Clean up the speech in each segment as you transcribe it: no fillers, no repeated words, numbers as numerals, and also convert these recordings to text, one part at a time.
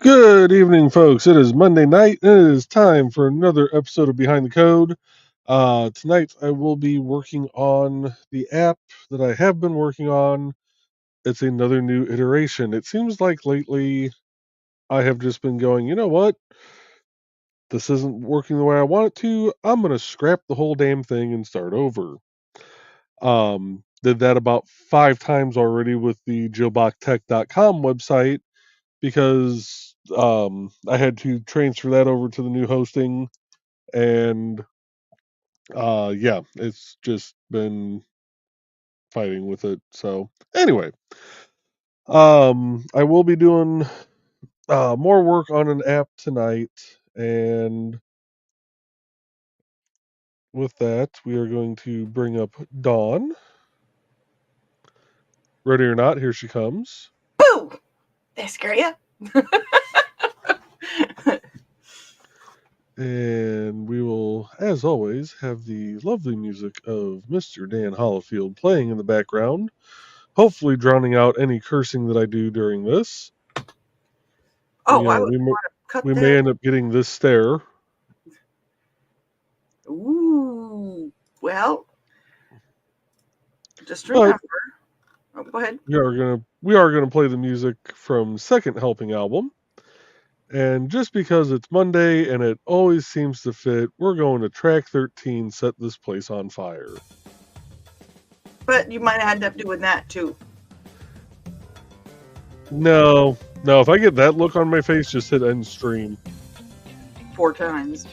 Good evening, folks. It is Monday night, and it is time for another episode of Behind the Code. Tonight, I will be working on the app that I have been working on. It's another new iteration. It seems like lately I have just been going, you know what? This isn't working the way I want it to. I'm going to scrap the whole damn thing and start over. Did that about 5 times already with the joebachtech.com website because I had to transfer that over to the new hosting, and yeah, it's just been fighting with it. So anyway, I will be doing more work on an app tonight, and with that, we are going to bring up Dawn. Ready or not, here she comes. Boo! Did I scare you? And we will, as always, have the lovely music of Mr. Dan Hollifield playing in the background, hopefully drowning out any cursing that I do during this. Oh, I would want to cut we that. may end up getting this stare. Ooh, well, just remember. Oh, go ahead. We are gonna play the music from Second Helping album. And just because it's Monday and it always seems to fit, we're going to track 13, Set This Place on Fire. But you might end up doing that too. No, if I get that look on my face, just hit end stream. 4 times.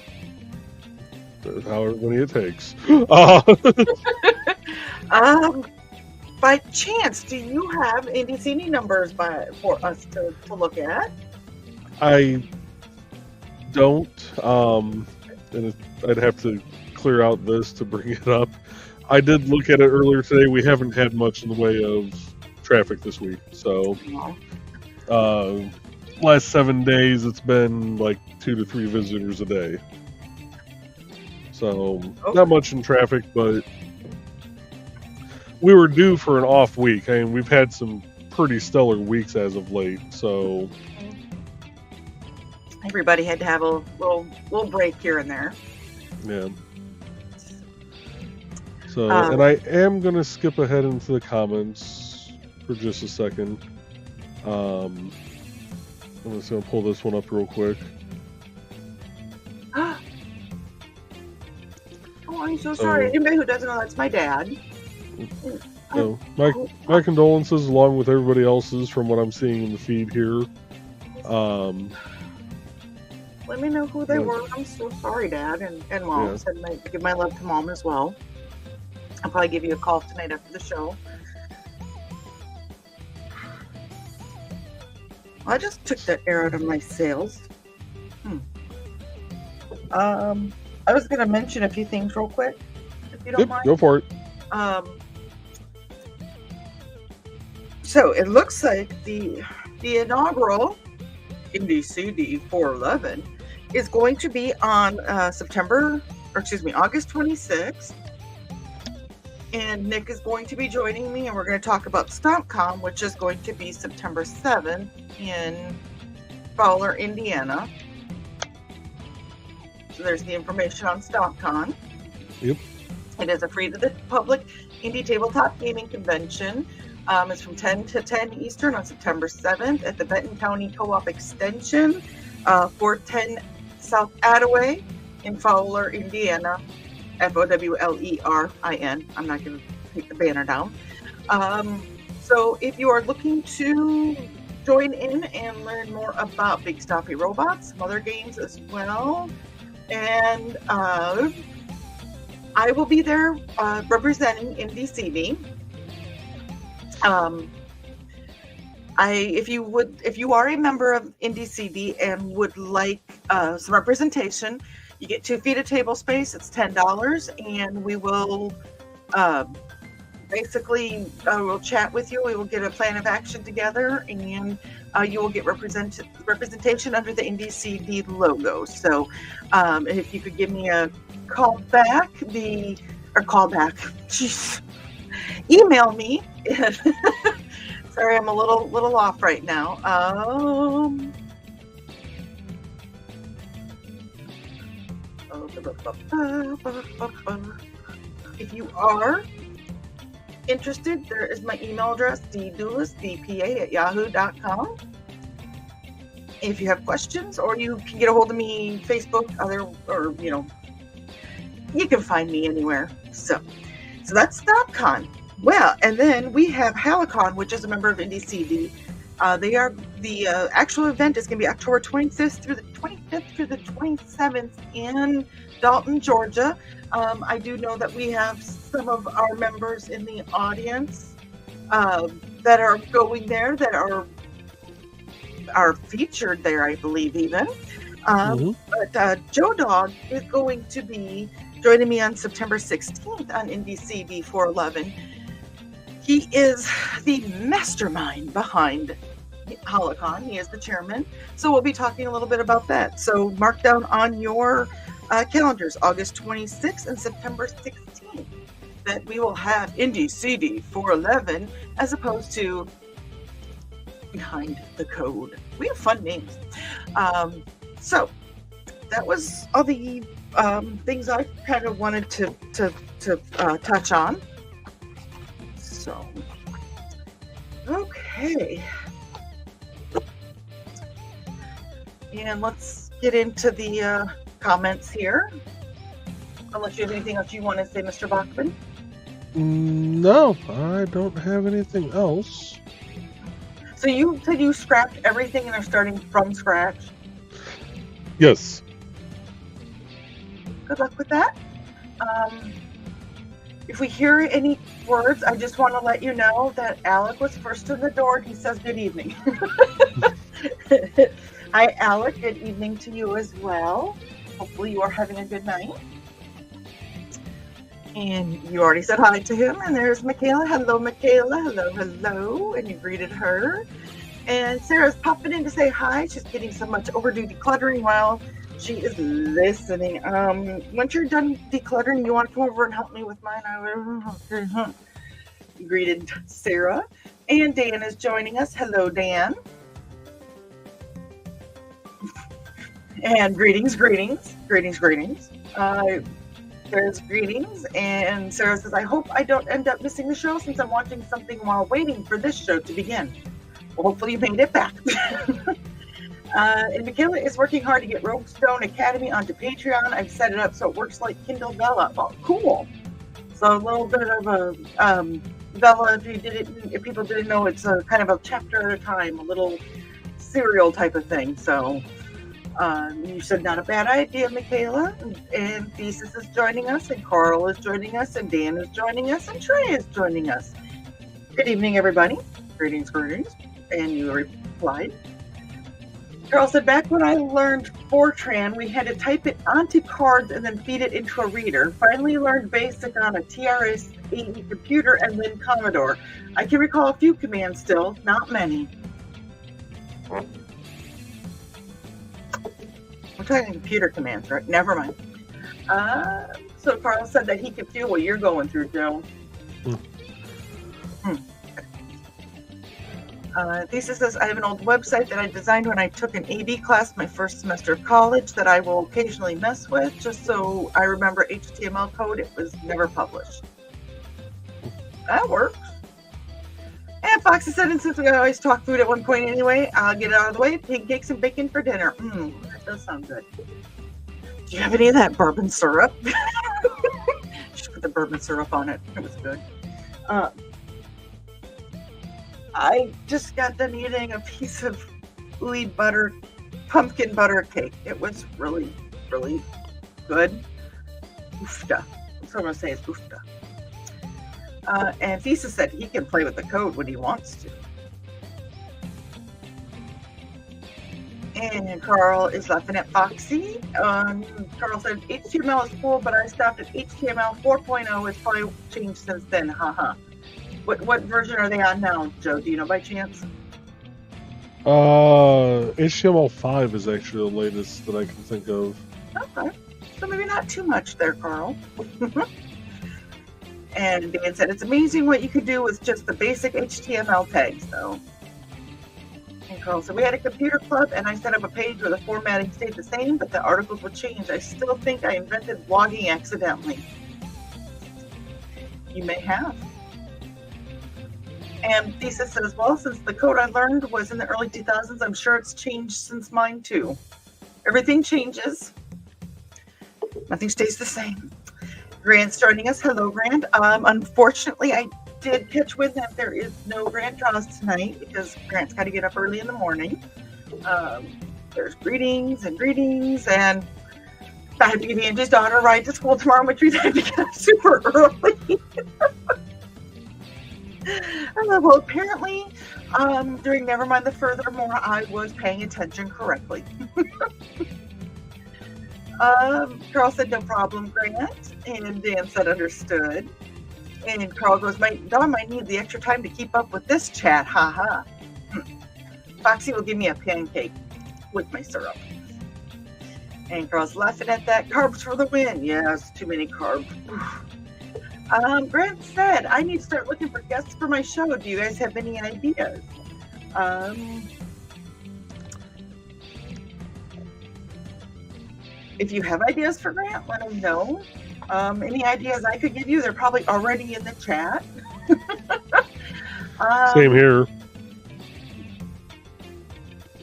That's however many it takes. By chance, do you have NDCD numbers for us to look at? I don't, and I'd have to clear out this to bring it up. I did look at it earlier today. We haven't had much in the way of traffic this week, so last 7 days it's been like 2 to 3 visitors a day. So not much in traffic, but we were due for an off week. I mean, we've had some pretty stellar weeks as of late, so everybody had to have a little break here and there. Yeah. So, and I am going to skip ahead into the comments for just a second. I'm just going to pull this one up real quick. Oh, I'm so sorry. Anybody who doesn't know, that's my dad. So, my condolences along with everybody else's from what I'm seeing in the feed here. Let me know who they were. I'm so sorry, Dad and Mom. Yeah. Give my love to Mom as well. I'll probably give you a call tonight after the show. I just took the air out of my sails. I was going to mention a few things real quick, if you don't mind. Go for it. So it looks like the inaugural NDCD 411 is going to be on August 26th. And Nick is going to be joining me, and we're going to talk about StompCon, which is going to be September 7th in Fowler, Indiana. So there's the information on StompCon. Yep. It is a free to the public indie tabletop gaming convention. It's from 10 to 10 Eastern on September 7th at the Benton County Co-op Extension, 410 South Attaway in Fowler, Indiana, FOWLERIN. I'm not going to take the banner down. So if you are looking to join in and learn more about Big Stuffy Robots, some other games as well, and I will be there representing NDCD. If you are a member of NDCD and would like some representation, you get 2 feet of table space. It's $10, and we will we'll chat with you. We will get a plan of action together, and you will get representation under the NDCD logo. So, if you could give me a call back, email me. Sorry, I'm a little off right now. If you are interested, there is my email address, dduelistdpa@yahoo.com. If you have questions, or you can get a hold of me, Facebook, or you can find me anywhere. So that's StopCon. Well, and then we have Halicon, which is a member of IndieCD. The actual event is going to be October 25th through the 27th in Dalton, Georgia. I do know that we have some of our members in the audience that are going there, that are featured there, I believe, even. But Joe Dog is going to be joining me on September 16th on IndieCD 411. He is the mastermind behind Halicon. He is the chairman. So we'll be talking a little bit about that. So mark down on your calendars, August 26th and September 16th, that we will have IndieCD 411 as opposed to Behind the Code. We have fun names. So that was all the things I kind of wanted to touch on. So, okay. And let's get into the comments here. Unless you have anything else you want to say, Mr. Bachman? No, I don't have anything else. So you said you scrapped everything and are starting from scratch? Yes. Good luck with that. If we hear any words, I just want to let you know that Alec was first in the door and he says good evening. Hi, Alec. Good evening to you as well. Hopefully you are having a good night. And you already said hi to him. And there's Michaela. Hello, Michaela. Hello, hello. And you greeted her. And Sarah's popping in to say hi. She's getting so much overdue decluttering while she is listening. Once you're done decluttering, you want to come over and help me with mine? You greeted Sarah. And Dan is joining us. Hello, Dan. And greetings. There's greetings, and Sarah says, I hope I don't end up missing the show since I'm watching something while waiting for this show to begin. Well, hopefully you made it back. And Michaela is working hard to get Rogue Stone Academy onto Patreon. I've set it up so it works like Kindle Vella. Oh, cool. So a little bit of a Vella, if people didn't know, it's a kind of a chapter at a time, a little serial type of thing. So you said not a bad idea, Michaela. And Thesis is joining us, and Carl is joining us, and Dan is joining us, and Trey is joining us. Good evening, everybody. Greetings. And you replied. Carl said, back when I learned Fortran, we had to type it onto cards and then feed it into a reader. Finally learned BASIC on a TRS-80 computer and then Commodore. I can recall a few commands still, not many. We're talking computer commands, right? Never mind. So Carl said that he could feel what you're going through, Joe. Thesis says, I have an old website that I designed when I took an AB class my first semester of college that I will occasionally mess with, just so I remember HTML code. It was never published. That works. And Foxy said, and since we always talk food at one point anyway, I'll get it out of the way. Pancakes and bacon for dinner. That does sound good. Do you have any of that bourbon syrup? Just put the bourbon syrup on it. It was good. I just got done eating a piece of pumpkin butter cake. It was really, really good. Oofta. That's what I'm going to say is oofta. And Thesis said he can play with the code when he wants to. And Carl is laughing at Foxy. Carl said HTML is cool, but I stopped at HTML 4.0. It's probably changed since then. Haha. What version are they on now, Joe? Do you know by chance? HTML5 is actually the latest that I can think of. Okay. So maybe not too much there, Carl. And Dan said, it's amazing what you could do with just the basic HTML tags, though. And Carl said, we had a computer club, and I set up a page where the formatting stayed the same, but the articles would change. I still think I invented blogging accidentally. You may have. And Thesis says, well, since the code I learned was in the early 2000s, I'm sure it's changed since mine, too. Everything changes. Nothing stays the same. Grant's joining us. Hello, Grant. Unfortunately, I did catch wind that there is no Grant draws tonight because Grant's got to get up early in the morning. There's greetings, and I have to give Angie's daughter a ride to school tomorrow, which means I have to get up super early. Well, apparently, during Nevermind the Furthermore, I was paying attention correctly. Carl said, no problem, Grant. And Dan said, understood. And Carl goes, Dawn might need the extra time to keep up with this chat. Ha ha. Foxy will give me a pancake with my syrup. And Carl's laughing at that. Carbs for the win. Yes, too many carbs. Grant said, I need to start looking for guests for my show. Do you guys have any ideas? If you have ideas for Grant, let him know. Any ideas I could give you, they're probably already in the chat. Same here.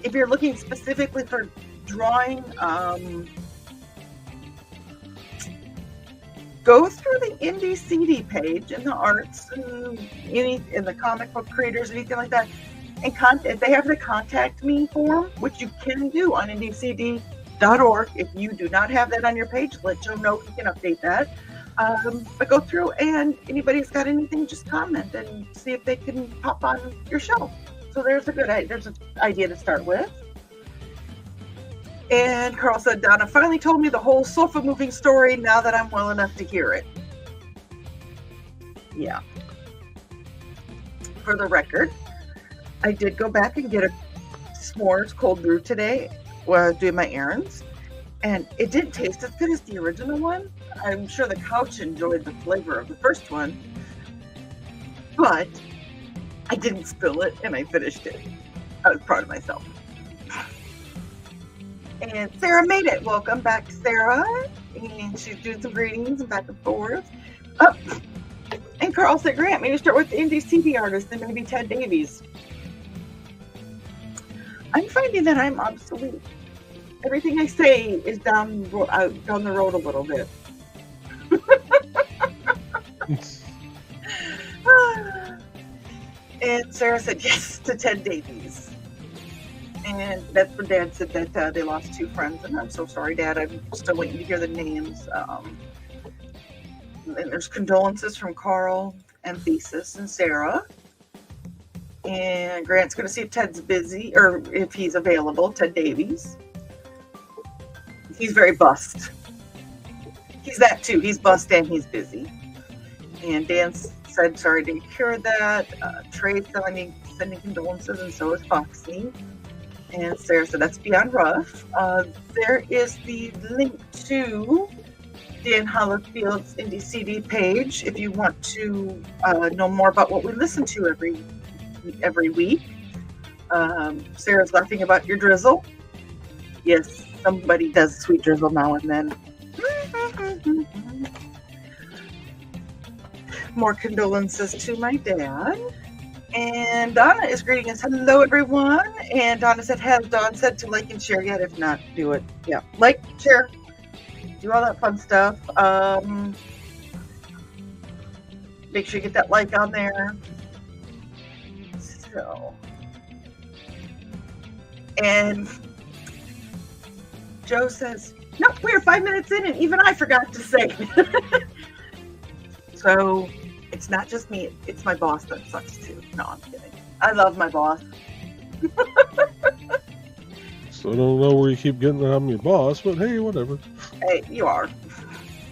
If you're looking specifically for drawing, go through the Indie CD page in the arts and in the comic book creators, anything like that, and if they have the contact me form, which you can do on indiecd.org. If you do not have that on your page, let Joe know. He can update that. But go through, and anybody's got anything, just comment and see if they can pop on your show. So there's an idea to start with. And Carl said, Donna finally told me the whole sofa moving story now that I'm well enough to hear it. Yeah. For the record, I did go back and get a s'mores cold brew today while I was doing my errands. And it didn't taste as good as the original one. I'm sure the couch enjoyed the flavor of the first one. But I didn't spill it, and I finished it. I was proud of myself. And Sarah made it. Welcome back, Sarah. And she's doing some greetings and back and forth. Oh, and Carl said, Grant, maybe start with the indie CD artist and maybe Ted Davies. I'm finding that I'm obsolete. Everything I say is down the road a little bit. And Sarah said yes to Ted Davies. And that's when Dad said that they lost two friends. And I'm so sorry, Dad. I'm still waiting to hear the names. And there's condolences from Carl and Thesis and Sarah. And Grant's going to see if Ted's busy or if he's available, Ted Davies. He's very bust. He's that too. He's bust and he's busy. And Dan said, sorry to hear that. Trey's sending condolences, and so is Foxy. And Sarah said, that's beyond rough. There is the link to Dan Hollifield's Indie CD page if you want to know more about what we listen to every week. Sarah's laughing about your drizzle. Yes, somebody does sweet drizzle now and then. More condolences to my dad. And Donna is greeting us. Hello, everyone. And Donna said, has Dawn said to like and share yet? If not, do it. Yeah, like, share, do all that fun stuff. Make sure you get that like on there. So, and Joe says, nope, we're 5 minutes in, and even I forgot to say. So, it's not just me, it's my boss that sucks too. No, I'm kidding. I love my boss. So I don't know where you keep getting that I'm your boss, but hey, whatever. Hey, you are.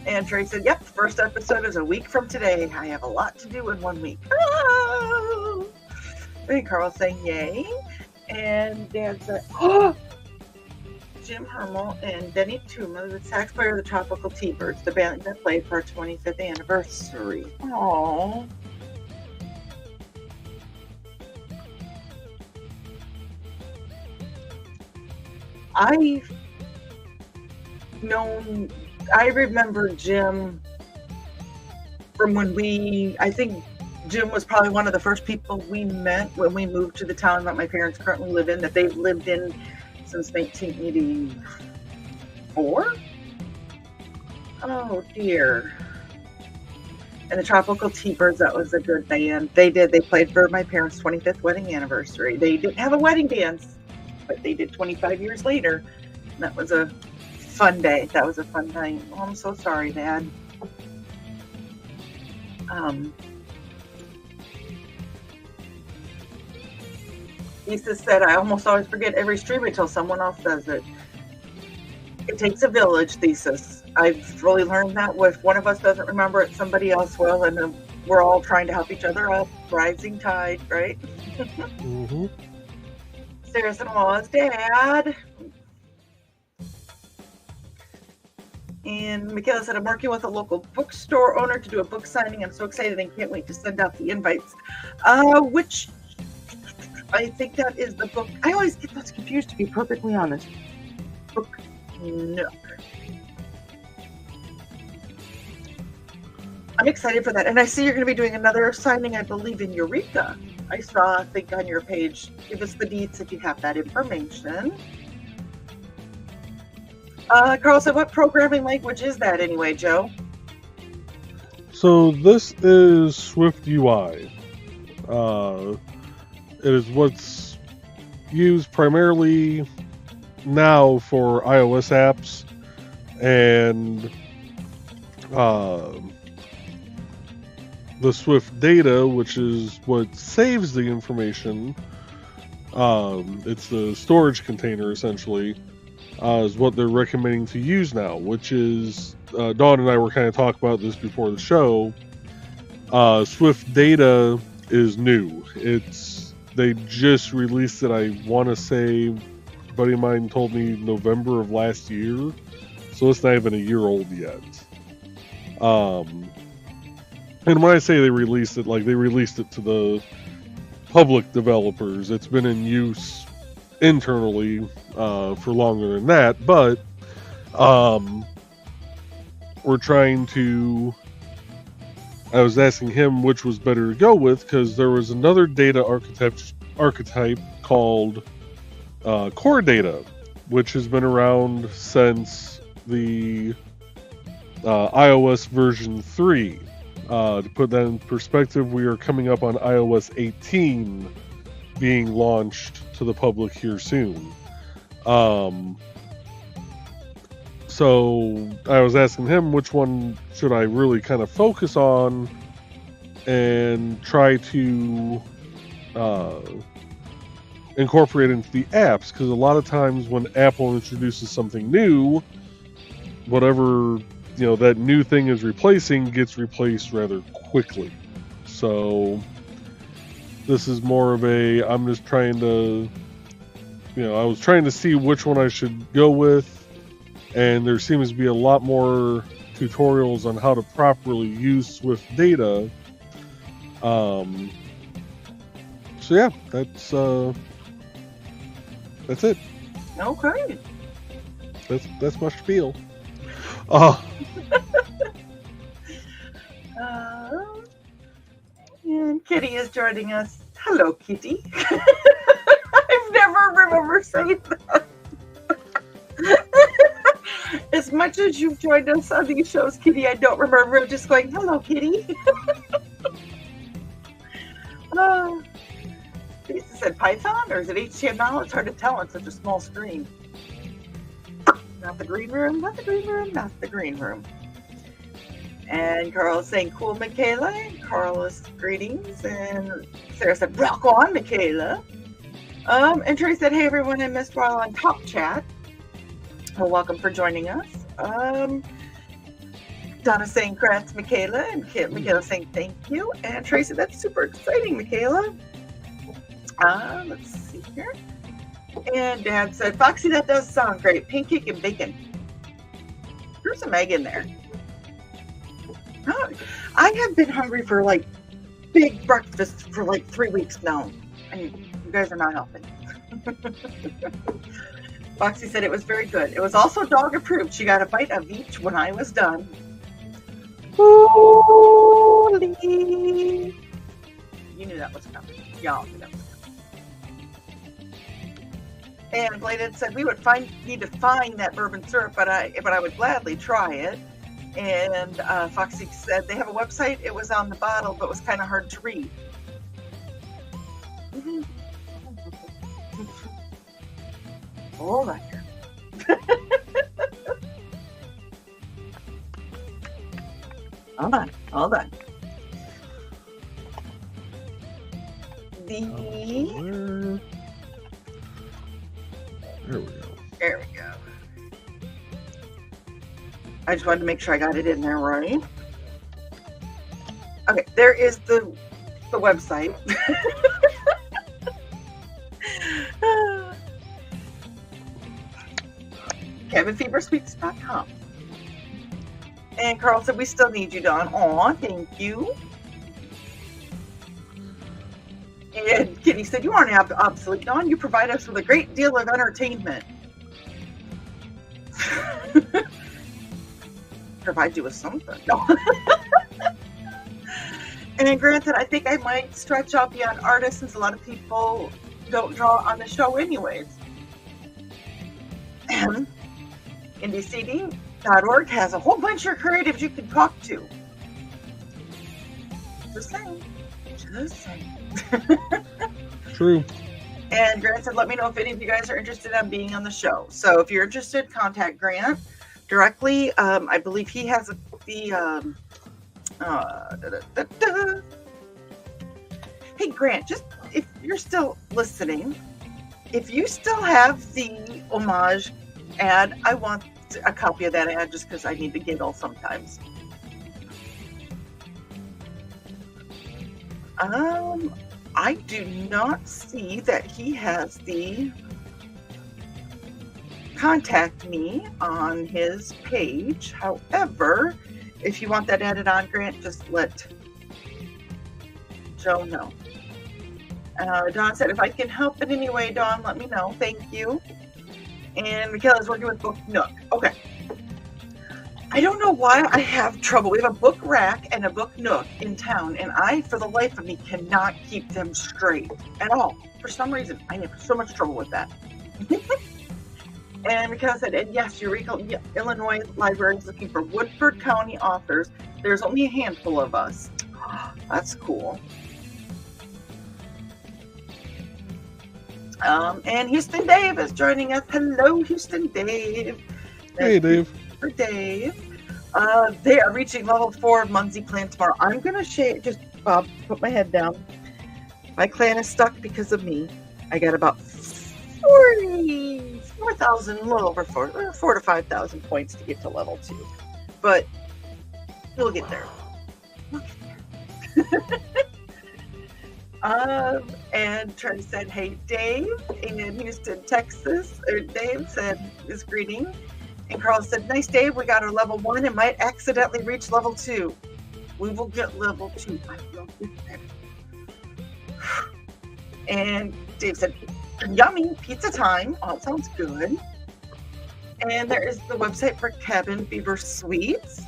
And Trey said, yep, first episode is a week from today. I have a lot to do in 1 week. Oh! And Carl's saying yay. And Dan said, oh, Jim Hermel and Denny Tuma, the sax player of the Tropical T-Birds, the band that played for our 25th anniversary. Aww. I remember Jim from when I think Jim was probably one of the first people we met when we moved to the town that my parents currently live in, that they've lived in since 1984. Oh dear. And the Tropical T-Birds, that was a good band. They played for my parents' 25th wedding anniversary. They didn't have a wedding dance, but they did 25 years later. And that was a fun day. That was a fun night. Oh, I'm so sorry, Dad. Lisa said, I almost always forget every stream until someone else does it. It takes a village, Thesis. I've really learned that if one of us doesn't remember it, somebody else will, and we're all trying to help each other up. Rising tide, right? Mm-hmm. Sarah's in-law's dad. And Michaela said, I'm working with a local bookstore owner to do a book signing. I'm so excited and can't wait to send out the invites. Which I think that is the book. I always get those confused, to be perfectly honest. Book Nook. I'm excited for that. And I see you're going to be doing another signing, I believe, in Eureka. I saw, I think, on your page. Give us the deets if you have that information. Carl said, what programming language is that anyway, Joe? So this is Swift UI. It is what's used primarily now for iOS apps, and the Swift data, which is what saves the information. It's the storage container, essentially, is what they're recommending to use now, which is, Dawn and I were kind of talking about this before the show. Swift data is new. They just released it, I want to say, a buddy of mine told me November of last year, so it's not even a year old yet. And when I say they released it, like, they released it to the public developers. It's been in use internally for longer than that, but we're trying to... I was asking him which was better to go with, because there was another data archetype called Core Data, which has been around since the iOS version 3. To put that in perspective, we are coming up on iOS 18 being launched to the public here soon. So I was asking him which one should I really kind of focus on and try to incorporate into the apps, because a lot of times when Apple introduces something new, whatever that new thing is replacing gets replaced rather quickly. So this is more of I'm just trying to, I was trying to see which one I should go with, and there seems to be a lot more tutorials on how to properly use Swift data. So yeah, that's it. Okay. That's my spiel. And Kitty is joining us. Hello, Kitty. I've never remembered saying that. As much as you've joined us on these shows, Kitty, I don't remember just going, hello, Kitty. Lisa said Python, or is it HTML? It's hard to tell on such a small screen. Not the green room, not the green room, not the green room. And Carl is saying, cool, Michaela. And Carl is greetings. And Sarah said, rock on, Michaela. And Terry said, hey, everyone, I missed while on Top Chat. Well, welcome for joining us. Donna saying, congrats, Michaela. And Michaela saying, thank you. And Tracy, that's super exciting, Michaela. Let's see here. And Dad said, Foxy, that does sound great. Pancake and bacon. There's some egg in there. Oh, I have been hungry for like big breakfast for like 3 weeks now. And you guys are not helping. Foxy said it was very good. It was also dog approved. She got a bite of each when I was done. Holy. You knew that was coming. Y'all knew that was coming. And Bladed said we would need to find that bourbon syrup, but I would gladly try it. And Foxy said they have a website. It was on the bottle, but was kind of hard to read. All right. Hold on. There we go. There we go. I just wanted to make sure I got it in there right. Okay, there is the website. CabinFeverSweets.com. And Carl said, we still need you, Dawn. Aw, thank you. And Kitty said, you aren't obsolete, Dawn. You provide us with a great deal of entertainment. Provide you with something. No. And then granted, I think I might stretch out beyond artists since a lot of people don't draw on the show anyways. And IndieCD.org has a whole bunch of creatives you can talk to. Just saying. True. And Grant said, let me know if any of you guys are interested in being on the show. So if you're interested, contact Grant directly. I believe he has Hey, Grant, just if you're still listening, if you still have the homage ad, I want a copy of that ad just because I need to giggle sometimes. I do not see that he has the contact me on his page. However, if you want that added on, Grant, just let Joe know. Dawn said, if I can help in any way, Dawn, let me know. Thank you. And Michaela's working with Book Nook. Okay. I don't know why I have trouble. We have a book rack and a book nook in town, and I, for the life of me, cannot keep them straight at all. For some reason, I have so much trouble with that. And Michaela said, and yes, Eureka, Illinois Library is looking for Woodford County authors. There's only a handful of us. That's cool. And Houston Dave is joining us. Hello, Houston Dave. Hey, Dave. For Dave. They are reaching level 4 of Muncie clan tomorrow. I'm going to just put my head down. My clan is stuck because of me. I got about 4,000, a little over 4 to 5,000 points to get to level 2. But we'll get there. And Trent said, hey, Dave, in Houston, Texas. Dave said his greeting. And Carl said, nice, Dave. We got our level 1 and might accidentally reach level 2. We will get level 2. I will get there. And Dave said, yummy, pizza time. Oh, it sounds good. And there is the website for Cabin Fever Sweets.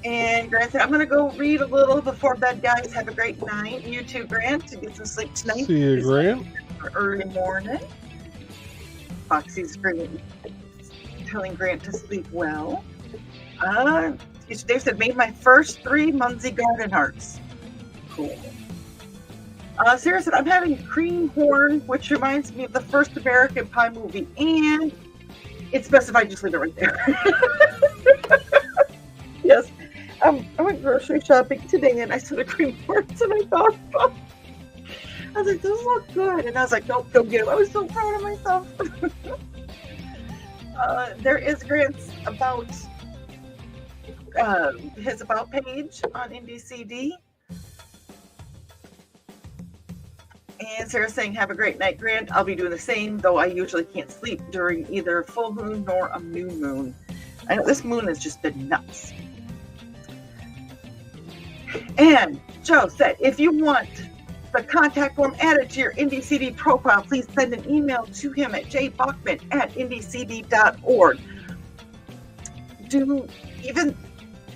And Grant said, I'm going to go read a little before bed, guys. Have a great night. You too, Grant, to get some sleep tonight. See you, Grant. For early morning. Foxy's telling Grant to sleep well. Dave said, made my first 3 Muncie garden hearts. Cool. Sarah said, I'm having cream horn, which reminds me of the first American Pie movie. And it's best if I just leave it right there. Yes. I went grocery shopping today and I saw the cream horns and I thought, oh. I was like, those look good. And I was like, nope, don't get them. I was so proud of myself. There is Grant's about his about page on IndieCD. And Sarah's saying, have a great night, Grant. I'll be doing the same, though I usually can't sleep during either full moon nor a new moon. I know this moon has just been nuts. And Joe said, if you want the contact form added to your IndieCD profile, please send an email to him at jbachman@indiecd.org.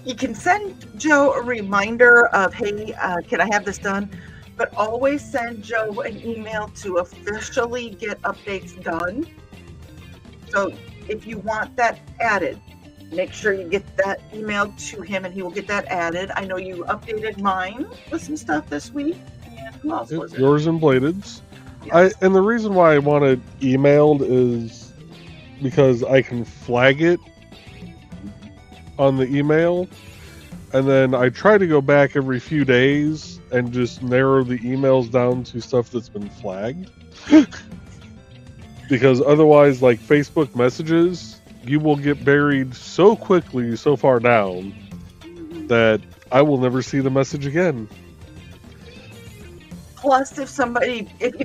You can send Joe a reminder of, hey, can I have this done? But always send Joe an email to officially get updates done. So if you want that added, make sure you get that email to him and he will get that added. I know you updated mine with some stuff this week. And who else was it? Yours and Bladed's. Yes. And the reason why I want it emailed is because I can flag it on the email, and then I try to go back every few days and just narrow the emails down to stuff that's been flagged. Because otherwise, like Facebook messages, you will get buried so quickly, so far down, that I will never see the message again. Plus, if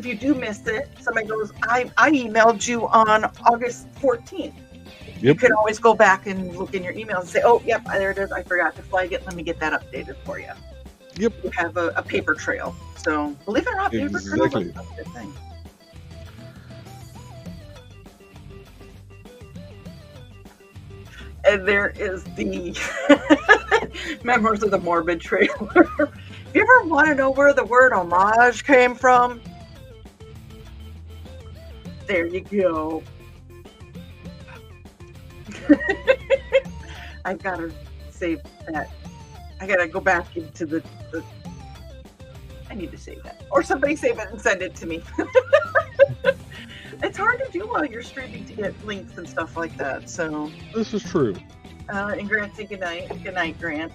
you do miss it, somebody goes, I emailed you on August 14th. You can always go back and look in your email and say, oh, yep, there it is. I forgot to flag it. Let me get that updated for you. Yep. You have a paper trail. So, believe it or not, paper trail is a good thing. And there is the members of the Morbid trailer. If you ever want to know where the word homage came from, there you go. I gotta save that. I gotta go back into the I need to save that. Or somebody save it and send it to me. It's hard to do while you're streaming to get links and stuff like that. So this is true. And Grant said good night. Good night, Grant.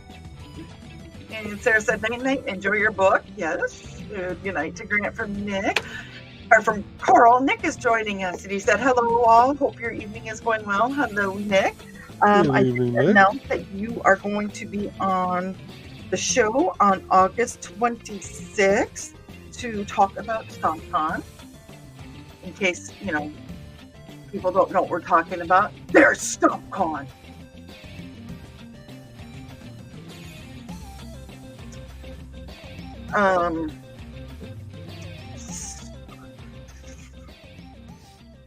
And Sarah said night night. Enjoy your book. Yes. Good night to Grant from Nick. Or from Carl. Nick is joining us, and he said, hello all. Hope your evening is going well. Hello, Nick. I announced that you are going to be on the show on August 26th to talk about StompCon. In case, people don't know what we're talking about. There's StompCon.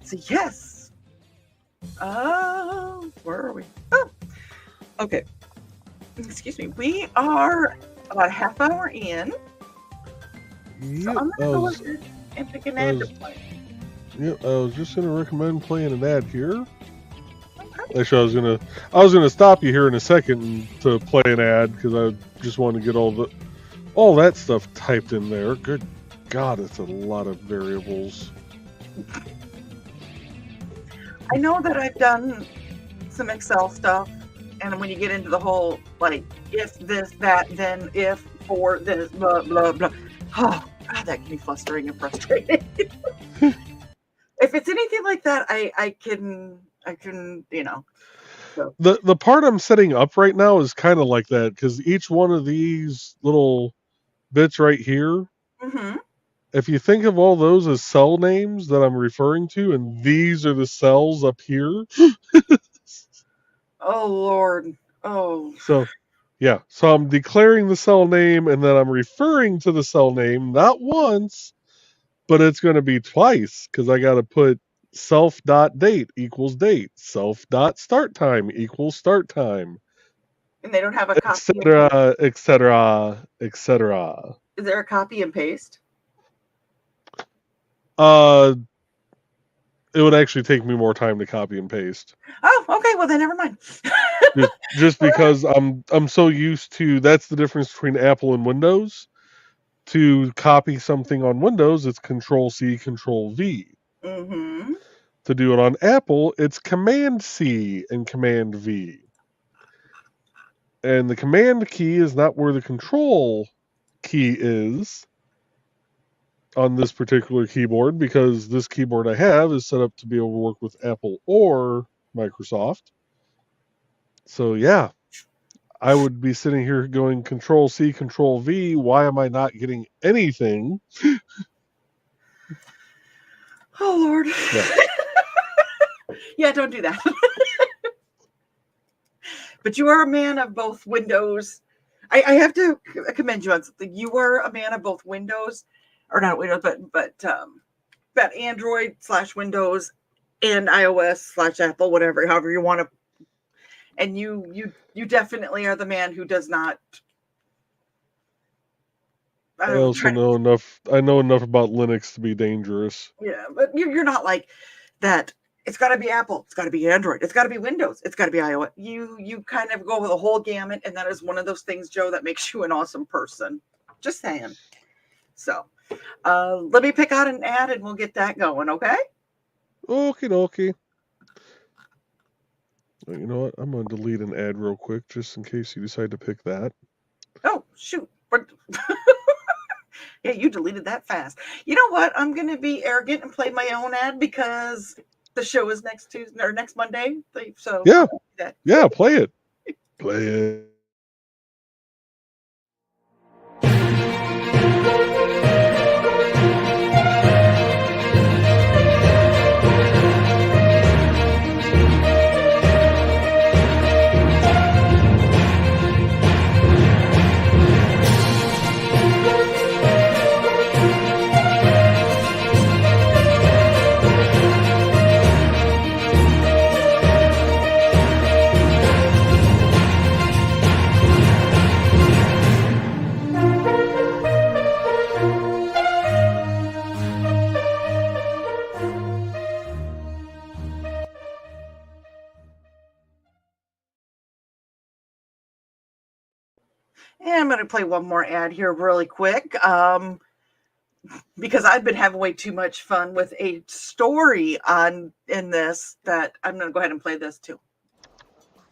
So yes. Where are we? Oh, okay. Excuse me. We are about a half hour in. Yep, so I'm gonna go ahead and pick an ad to play. Yep, I was just gonna recommend playing an ad here. Okay. Actually, I was gonna stop you here in a second to play an ad because I just want to get all that stuff typed in there. Good God, it's a lot of variables. I know that I've done some Excel stuff, and when you get into the whole, like, if this, that, then if, for this, blah, blah, blah. Oh, God, that can be frustrating and frustrating. If it's anything like that, I can, So. The part I'm setting up right now is kind of like that, because each one of these little bits right here, if you think of all those as cell names that I'm referring to, and these are the cells up here. Oh, Lord. Oh. So, yeah. So I'm declaring the cell name, and then I'm referring to the cell name, not once, but it's going to be twice, because I got to put self.date equals date, self.start time equals start time. And they don't have a copy, etc., etc., etc. Is there a copy and paste? It would actually take me more time to copy and paste. Oh, okay. Well, then never mind. just because I'm so used to, that's the difference between Apple and Windows. To copy something on Windows, it's Control-C, Control-V. Mm-hmm. To do it on Apple, it's Command-C and Command-V. And the Command key is not where the Control key is on this particular keyboard, because this keyboard I have is set up to be able to work with Apple or Microsoft. So yeah, I would be sitting here going Control-C, Control-V. Why am I not getting anything? Oh, Lord. Yeah. Yeah, don't do that. But you are a man of both Windows. I have to commend you on something. You are a man of both Windows, or not Windows, but Android/Windows and iOS/Apple, whatever, however you want to. And you definitely are the man who does not. I also know enough. I know enough about Linux to be dangerous. Yeah, but you're not like that. It's got to be Apple. It's got to be Android. It's got to be Windows. It's got to be iOS. You kind of go with a whole gamut, and that is one of those things, Joe, that makes you an awesome person. Just saying. So, let me pick out an ad, and we'll get that going. Okay? Okie dokie. You know what? I'm going to delete an ad real quick, just in case you decide to pick that. Oh shoot! Yeah, you deleted that fast. You know what? I'm going to be arrogant and play my own ad because the show is next Tuesday or next Monday. So yeah, play it. Play it. And I'm going to play one more ad here really quick because I've been having way too much fun with a story in this that I'm going to go ahead and play this too.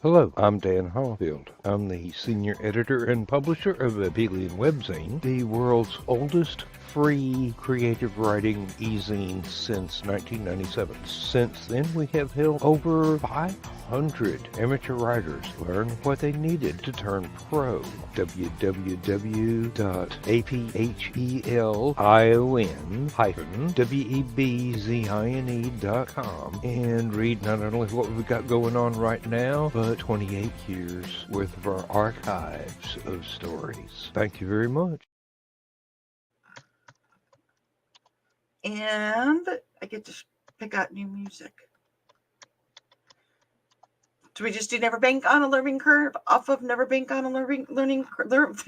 Hello, I'm Dan Hollifield. I'm the senior editor and publisher of Abelian Webzine, the world's oldest free creative writing e-zine since 1997. Since then, we have helped over 500 amateur writers learn what they needed to turn pro. www.aphelion-webzine.com and read not only what we've got going on right now, but 28 years worth of our archives of stories. Thank you very much. And I get to pick out new music. Do we just do Never Bank on a Learning Curve off of Never Bank on a Learning Curve?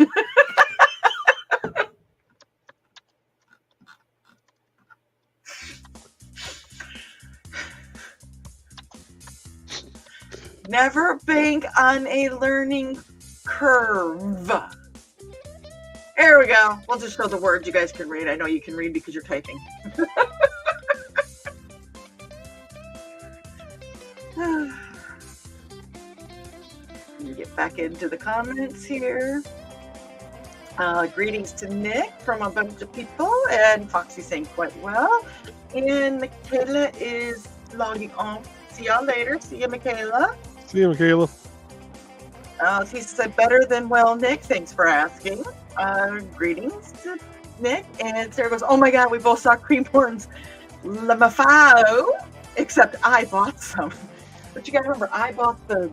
Never bank on a learning curve. There we go. We'll just show the words you guys can read. I know you can read because you're typing. Let me get back into the comments here. Greetings to Nick from a bunch of people, and Foxy saying quite well. And Michaela is logging on. See y'all later. See you, Michaela. See you, Michaela. He said better than well, Nick. Thanks for asking. Greetings to Nick. And Sarah goes, oh my God, we both saw cream horns. Lamafao. Except I bought some. But you gotta remember, I bought the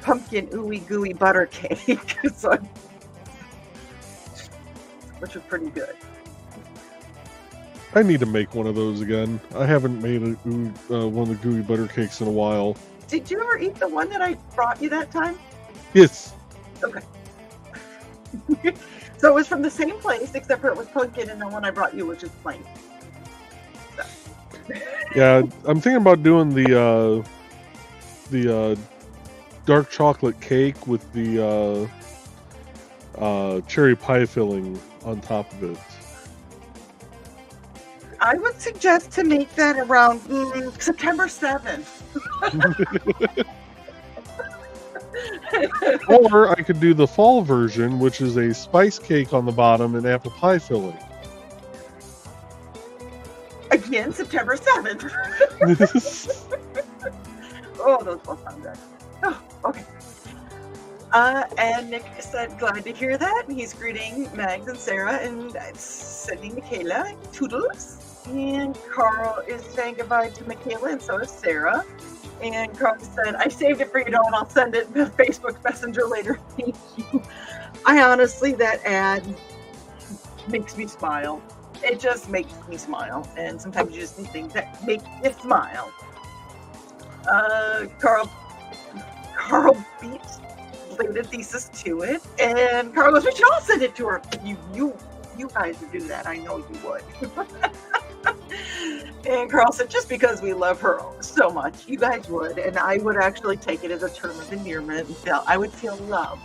pumpkin ooey gooey butter cake. So, which was pretty good. I need to make one of those again. I haven't made one of the gooey butter cakes in a while. Did you ever eat the one that I brought you that time? Yes. Okay. So it was from the same place, except for it was pumpkin, and the one I brought you was just plain. So. Yeah, I'm thinking about doing the dark chocolate cake with the cherry pie filling on top of it. I would suggest to make that around September 7th. Or I could do the fall version, which is a spice cake on the bottom and apple pie filling. Again, September 7th. Oh, those both sound good. Oh, okay. And Nick said, glad to hear that. And he's greeting Mags and Sarah. And sending Michaela toodles. And Carl is saying goodbye to Michaela, and so is Sarah. And Carl said, I saved it for you, and I'll send it to Facebook Messenger later. Thank you. I honestly, that ad makes me smile. It just makes me smile. And sometimes you just need things that make you smile. Carl beat Bladed Thesis to it. And Carl goes, we should all send it to her. You guys would do that. I know you would. And Carl said, just because we love her so much, you guys would. And I would actually take it as a term of endearment and I would feel loved.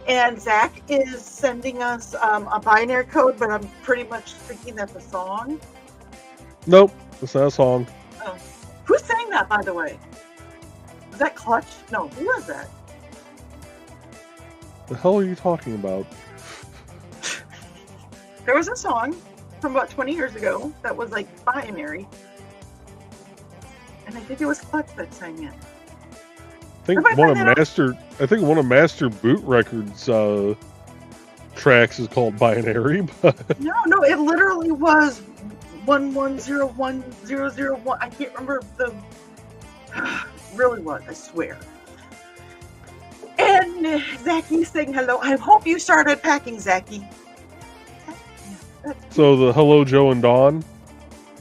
And Zach is sending us a binary code, but I'm pretty much thinking that's a song. Nope, it's not a song. Oh. Who sang that, by the way? Was that Clutch? No, who was that? The hell are you talking about? There was a song from about 20 years ago that was like binary. And I think it was Clutch that sang it. I think one of Master Boot Records tracks is called Binary, but No, it literally was 1101-001. I can't remember the really was, I swear. And Zacky's saying hello. I hope you started packing, Zacky. So the Hello Joe and Dawn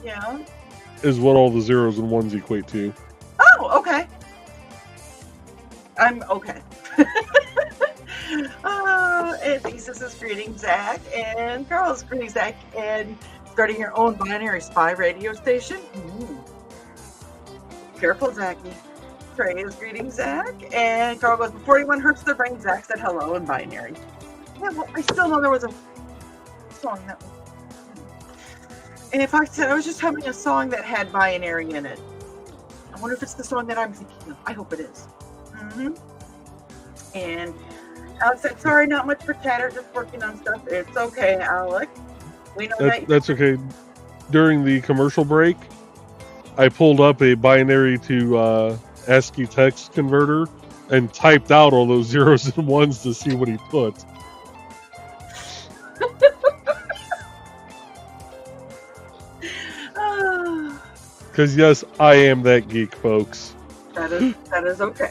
Yeah. is what all the zeros and ones equate to. Oh, okay. I'm okay. And Thesis is greeting Zach, and Carl is greeting Zach, and starting your own binary spy radio station. Careful, Zachy. Trey is greeting Zach, and Carl goes, before anyone hurts their brain, Zach said hello in binary. Yeah, well, I still know there was a song that was. And if I said I was just having a song that had binary in it, I wonder if it's the song that I'm thinking of. I hope it is. And Alex said, sorry, not much for chatter, just working on stuff. It's okay, Alec. We know that's okay. During the commercial break, I pulled up a binary to ASCII text converter and typed out all those zeros and ones to see what he put. Because yes, I am that geek, folks. That is okay.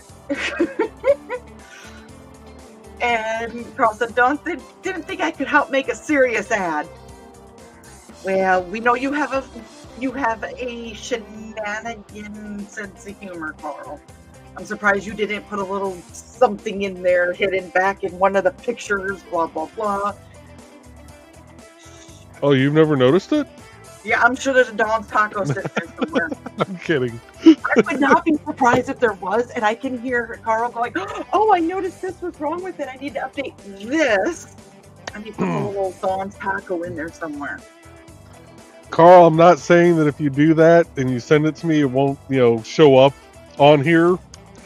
And Carl said, didn't think I could help make a serious ad. Well, we know you have a shenanigan sense of humor, Carl. I'm surprised you didn't put a little something in there hidden back in one of the pictures, blah, blah, blah. Oh, you've never noticed it? Yeah, I'm sure there's a Don's Taco sitting there somewhere. I'm kidding. I would not be surprised if there was, and I can hear Carl going, oh, I noticed this was wrong with it. I need to update this. I need to put a little Don's Taco in there somewhere. Carl, I'm not saying that if you do that and you send it to me, it won't, show up on here.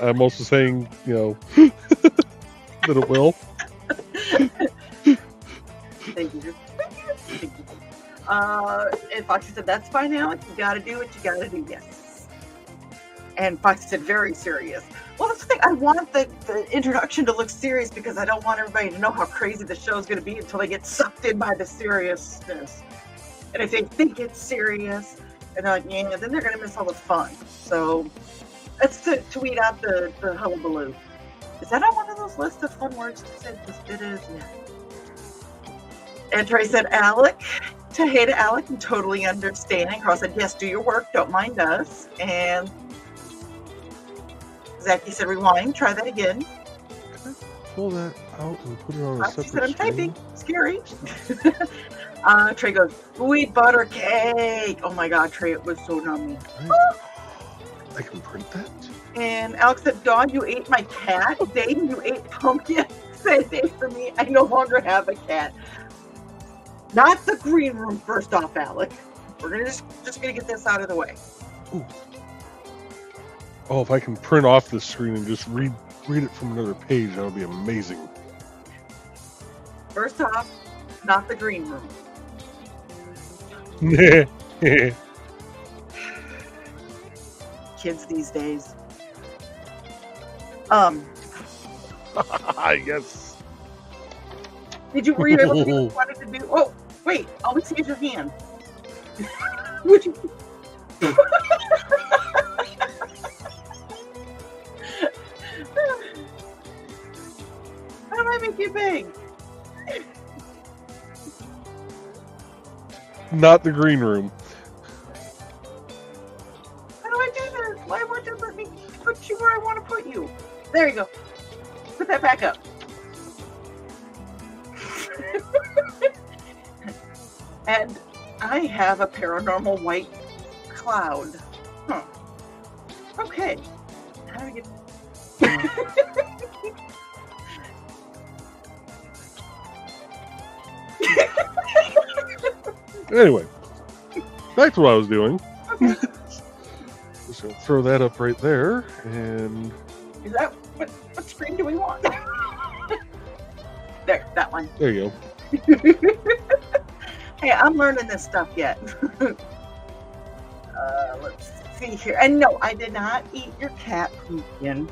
I'm also saying, that it will. Thank you. And Foxy said, that's fine, Alec. You got to do what you got to do. Yes. And Foxy said, very serious. Well, that's the thing. I want the introduction to look serious because I don't want everybody to know how crazy the show is going to be until they get sucked in by the seriousness. And if they think it's serious, and they're like, yeah, then they're going to miss all the fun. So let's tweet out the hullabaloo. Is that on one of those lists of fun words to say? It is, yeah. And Trey said, Alec. Hey to Alec, I'm totally understanding. Carl said, yes, do your work, don't mind us. And Zachy said, rewind, try that again. Can I pull that out and put it on a separate said, I'm screen? typing. Scary. Trey goes, sweet butter cake. Oh my God, Trey, it was so nummy. I can print that? And Alex said, Dawn, you ate my cat. Dayton, you ate pumpkin. Say day for me. I no longer have a cat. Not the green room, first off, Alec. We're gonna just gonna get this out of the way. Ooh. Oh, if I can print off this screen and just read it from another page, that would be amazing. First off, not the green room. Kids these days. Yes. Were you able to do what you wanted to do? Oh, Wait, all we see is your hand. Would you? How do I make you big? Not the green room. How do I do this? Why won't you let me put you where I want to put you? There you go. Put that back up. And I have a paranormal white cloud. Huh. Okay. How do I get... Anyway, back to what I was doing. Okay. Just gonna throw that up right there, and Is that what screen do we want? There, that one. there you go. Hey, I'm learning this stuff yet. Let's see here. And no, I did not eat your cat pumpkin.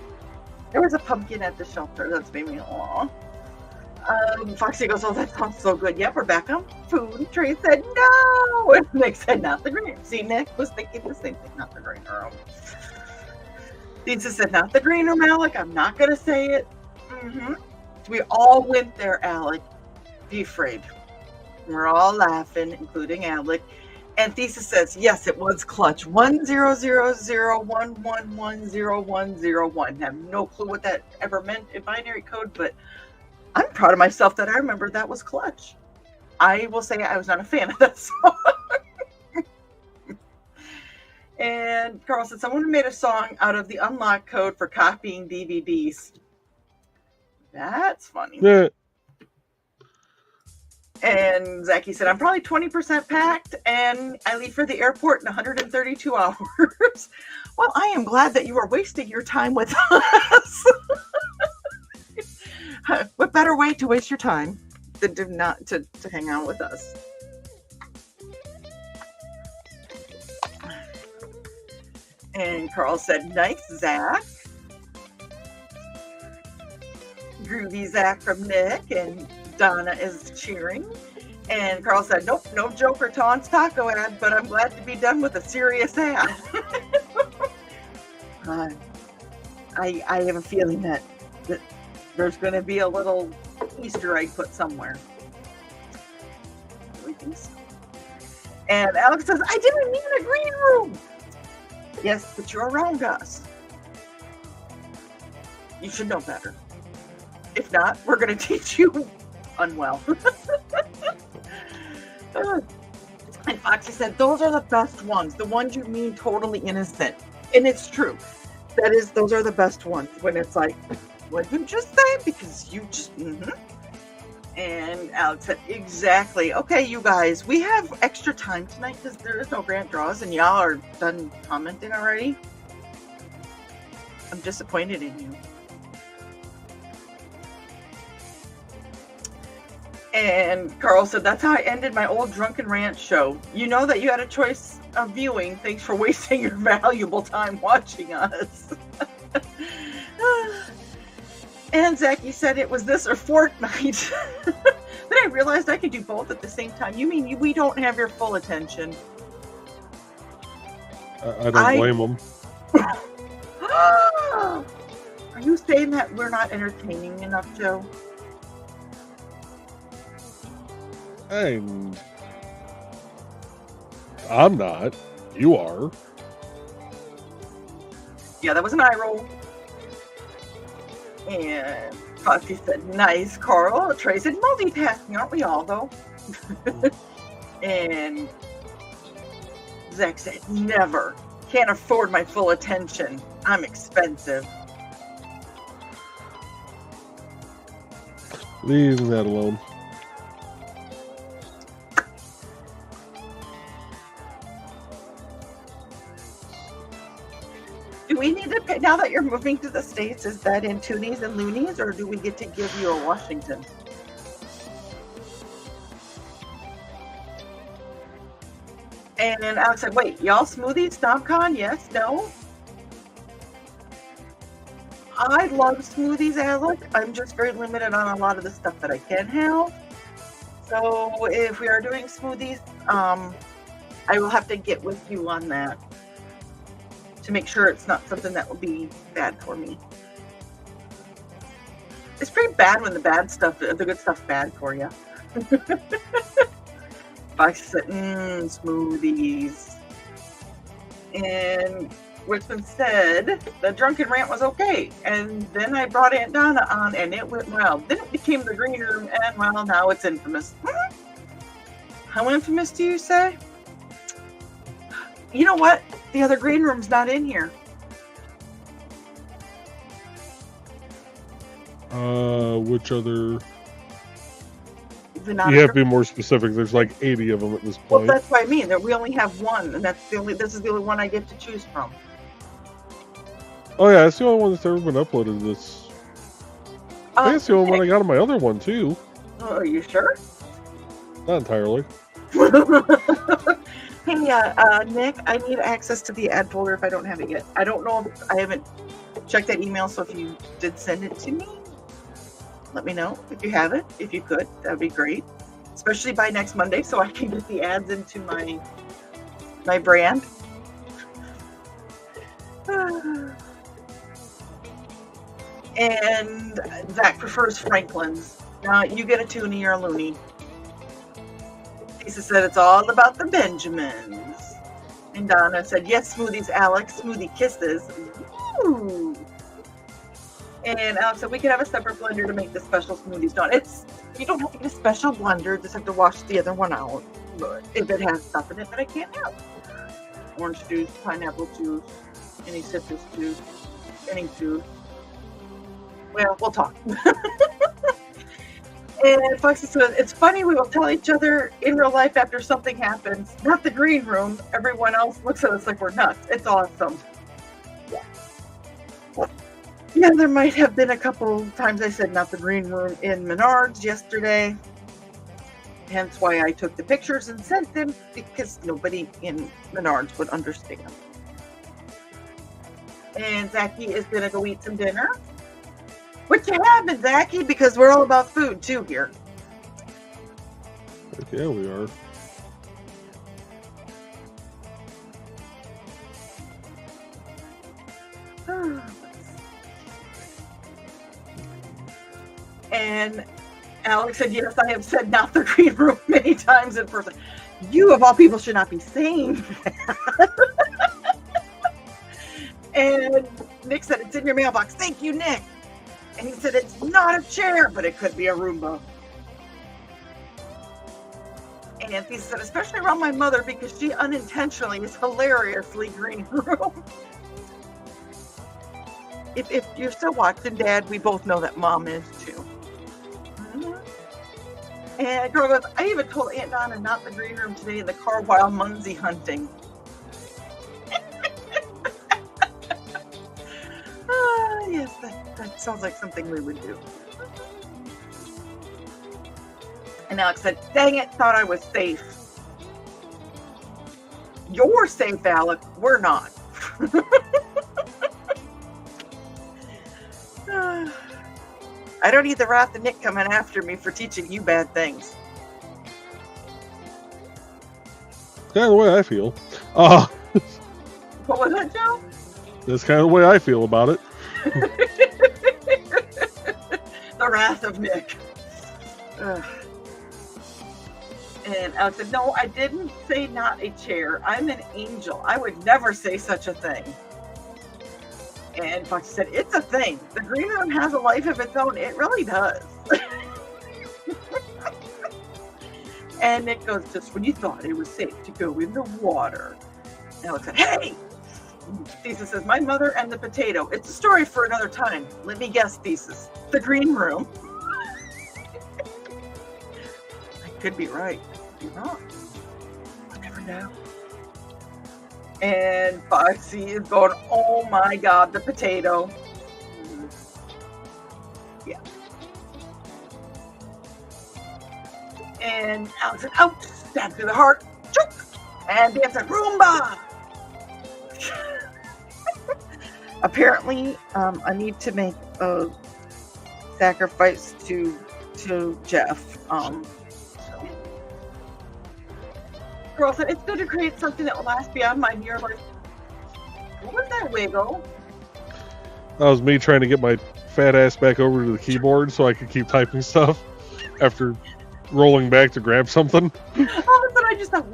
There was a pumpkin at the shelter. That's made me aw. Foxy goes, oh, that sounds so good. Yep, we're back on food. Trey said, no. And Nick said, not the green room. See, Nick was thinking the same thing, not the green room. Lisa said, not the green room, Alec. I'm not going to say it. We all went there, Alec. Be afraid. We're all laughing, including Alec. And Thesis says, yes, it was clutch. 100011110101. Have no clue what that ever meant in binary code, but I'm proud of myself that I remembered that was clutch. I will say I was not a fan of that song. And Carl said, someone made a song out of the unlock code for copying DVDs. That's funny. Yeah. And Zachy said, I'm probably 20% packed and I leave for the airport in 132 hours. Well, I am glad that you are wasting your time with us. What better way to waste your time than to hang out with us? And Carl said, nice, Zach. Groovy Zach from Nick, and Donna is cheering. And Carl said, nope, no joke or taunts taco ad, but I'm glad to be done with a serious ad. I have a feeling that there's going to be a little Easter egg put somewhere. I think so. And Alex says, I didn't mean a green room. Yes, but you're around us. You should know better. If not, we're going to teach you unwell. And Foxy said, those are the best ones. The ones you mean totally innocent. And it's true. Those are the best ones. When it's like, what did you just say? Because you just, And Alex said, exactly. Okay, you guys, we have extra time tonight because there is no grant draws and y'all are done commenting already. I'm disappointed in you. And Carl said, that's how I ended my old Drunken Ranch show. You know that you had a choice of viewing. Thanks for wasting your valuable time watching us. And Zachy said it was this or Fortnite. Then I realized I could do both at the same time. You mean we don't have your full attention? I don't blame them. Are you saying that we're not entertaining enough, Joe? I'm not. You are. Yeah, that was an eye roll. And Foxy said, nice, Carl. Trey said, multitasking, aren't we all, though? And Zach said, never. Can't afford my full attention. I'm expensive. Leave that alone. Do we need to pay, now that you're moving to the States, is that in toonies and loonies, or do we get to give you a Washington? And Alex said, wait, y'all smoothies, StompCon? Yes, no? I love smoothies, Alec. I'm just very limited on a lot of the stuff that I can have. So if we are doing smoothies, I will have to get with you on that to make sure it's not something that will be bad for me. It's pretty bad when the good stuff's bad for you. I said, smoothies. And Richmond said the drunken rant was okay. And then I brought Aunt Donna on and it went wild. Then it became the green room and, well, now it's infamous. How infamous do you say? You know what? The other green room's not in here. Which other? You have to be more specific. There's like 80 of them at this point. Well, that's what I mean. That we only have one, and this is the only one I get to choose from. Oh yeah, it's the only one that's ever been uploaded to this. I think it's the only one I got on my other one too. Oh, are you sure? Not entirely. Hey, Nick, I need access to the ad folder if I don't have it yet. I don't know if I haven't checked that email, so if you did send it to me, let me know if you have it. If you could, that would be great. Especially by next Monday, so I can get the ads into my brand. And Zach prefers Franklin's. Now, you get a toonie or a loony. Lisa said it's all about the Benjamins. And Donna said, yes, smoothies, Alex. Smoothie kisses. Ooh. And Alex said, we could have a separate blender to make the special smoothies. You don't have to get a special blender. Just have to wash the other one out. But if it has stuff in it that I can't have. Orange juice, pineapple juice, any citrus juice, any juice. Well, we'll talk. And Foxy says, it's funny, we will tell each other in real life after something happens. Not the green room. Everyone else looks at us like we're nuts. It's awesome. Yeah, there might have been a couple times I said not the green room in Menards yesterday. Hence why I took the pictures and sent them, because nobody in Menards would understand. And Zachy is going to go eat some dinner. What you having, Zachy? Because we're all about food, too, here. Yeah, we are. And Alex said, yes, I have said not the green room many times in person. You, of all people, should not be saying that. And Nick said, it's in your mailbox. Thank you, Nick. And he said, it's not a chair, but it could be a Roomba. And he said, especially around my mother, because she unintentionally is hilariously green room. If you're still watching, Dad, we both know that Mom is, too. And girl goes, I even told Aunt Donna not the green room today in the car while Munsey hunting. Yes, that sounds like something we would do. And Alex said, dang it, thought I was safe. You're safe, Alex. We're not. I don't need the wrath of Nick coming after me for teaching you bad things. Kind of the way I feel. What was that, Joe? That's kind of the way I feel about it. The wrath of Nick. And Alex said, no, I didn't say not a chair. I'm an angel. I would never say such a thing. And Fox said, it's a thing. The green room has a life of its own. It really does. And Nick goes, just when you thought it was safe to go in the water. And Alex said, hey! Thesis says, my mother and the potato. It's a story for another time. Let me guess, Thesis. The green room. I could be right. Could be wrong. I never know. And Foxy is going, oh my God, the potato. Yeah. And Alex said, ouch, stab through the heart. Choke. And Dan said, Roomba. Apparently, I need to make a sacrifice to Jeff. Girl said, it's good to create something that will last beyond my mere life. What was that wiggle? That was me trying to get my fat ass back over to the keyboard so I could keep typing stuff after rolling back to grab something. All of a sudden, I just thought.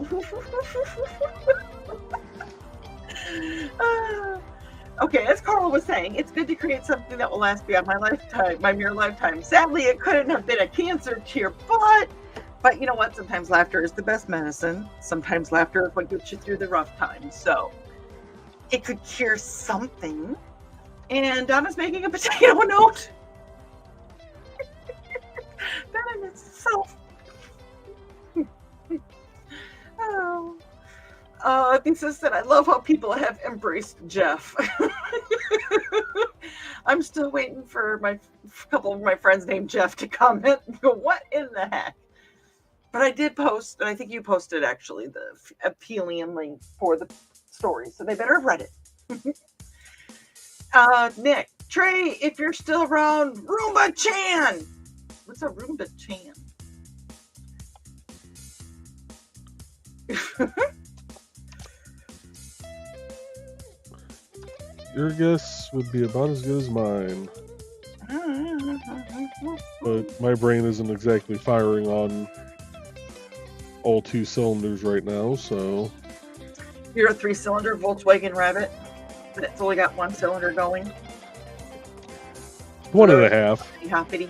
Okay, as Carl was saying, it's good to create something that will last beyond my lifetime, my mere lifetime. Sadly, it couldn't have been a cancer cure, but you know what? Sometimes laughter is the best medicine. Sometimes laughter is what gets you through the rough times. So it could cure something. And Donna's making a potato note. That in itself. Oh. Lisa said, I love how people have embraced Jeff. I'm still waiting for a couple of my friends named Jeff to comment and go, what in the heck? But I did post, and I think you posted actually the appealing link for the story, so they better have read it. Nick, Trey, if you're still around, Roomba Chan. What's a Roomba Chan? Your guess would be about as good as mine. But my brain isn't exactly firing on all 2 cylinders right now, so... You're a 3-cylinder Volkswagen Rabbit, but it's only got 1 cylinder going. 1.5. Hoppity.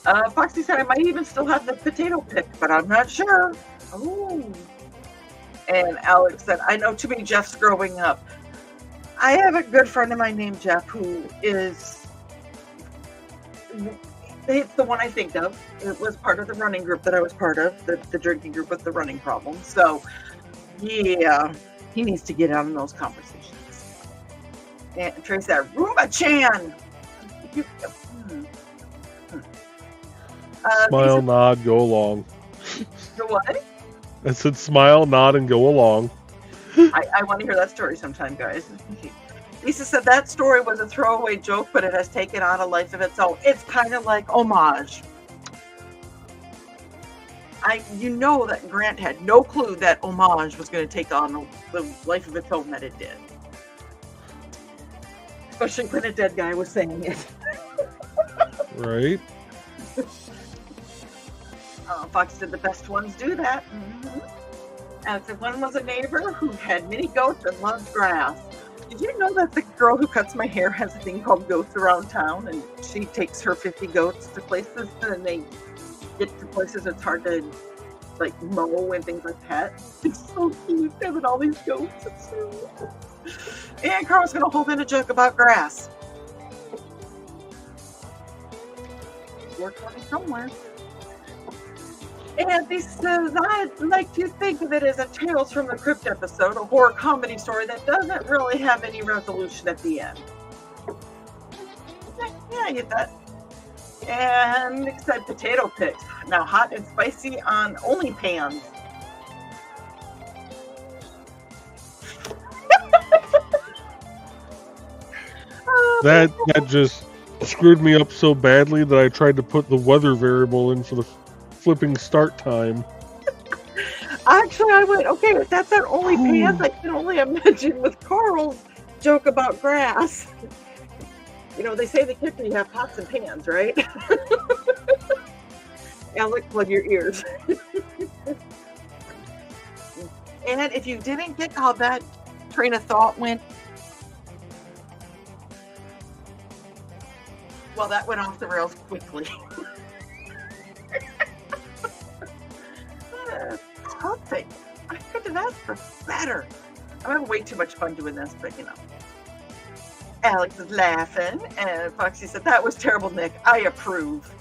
Foxy said I might even still have the potato pick, but I'm not sure. Oh. And Alex said, I know too many Jeffs growing up. I have a good friend of mine named Jeff who is, it's the one I think of. It was part of the running group that I was part of, the drinking group with the running problem. So, yeah, he needs to get out in those conversations. And Trey said, Roomba Chan. Smile, nod, go along. The what? I said smile, nod, and go along. I want to hear that story sometime, guys. Lisa said that story was a throwaway joke, but it has taken on a life of its own. It's kind of like homage. You know that Grant had no clue that homage was going to take on the life of its own that it did. Especially when a dead guy was saying it. Right. Fox said the best ones do that. Mm-hmm. And so one was a neighbor who had many goats and loved grass. Did you know that the girl who cuts my hair has a thing called Goats Around Town, and she takes her 50 goats to places, and they get to places it's hard to like mow and things like that. It's so cute having all these goats. It's so... And Carl's gonna hold in a joke about grass. We're coming somewhere. And he says, I'd like to think of it as a Tales from the Crypt episode, a horror comedy story that doesn't really have any resolution at the end. Yeah, I get that. And Nick said potato picks. Now hot and spicy on only pans. That just screwed me up so badly that I tried to put the weather variable in for the flipping start time. Actually, I went, okay, if that's our only pans, I can only imagine with Carl's joke about grass. You know, they say the kitchen you have pots and pans, right? Alec, plug your ears. And if you didn't get how that train of thought went, well, that went off the rails quickly. Perfect. I couldn't have asked for better. I'm having way too much fun doing this, but you know. Alex is laughing, and Foxy said, that was terrible, Nick. I approve.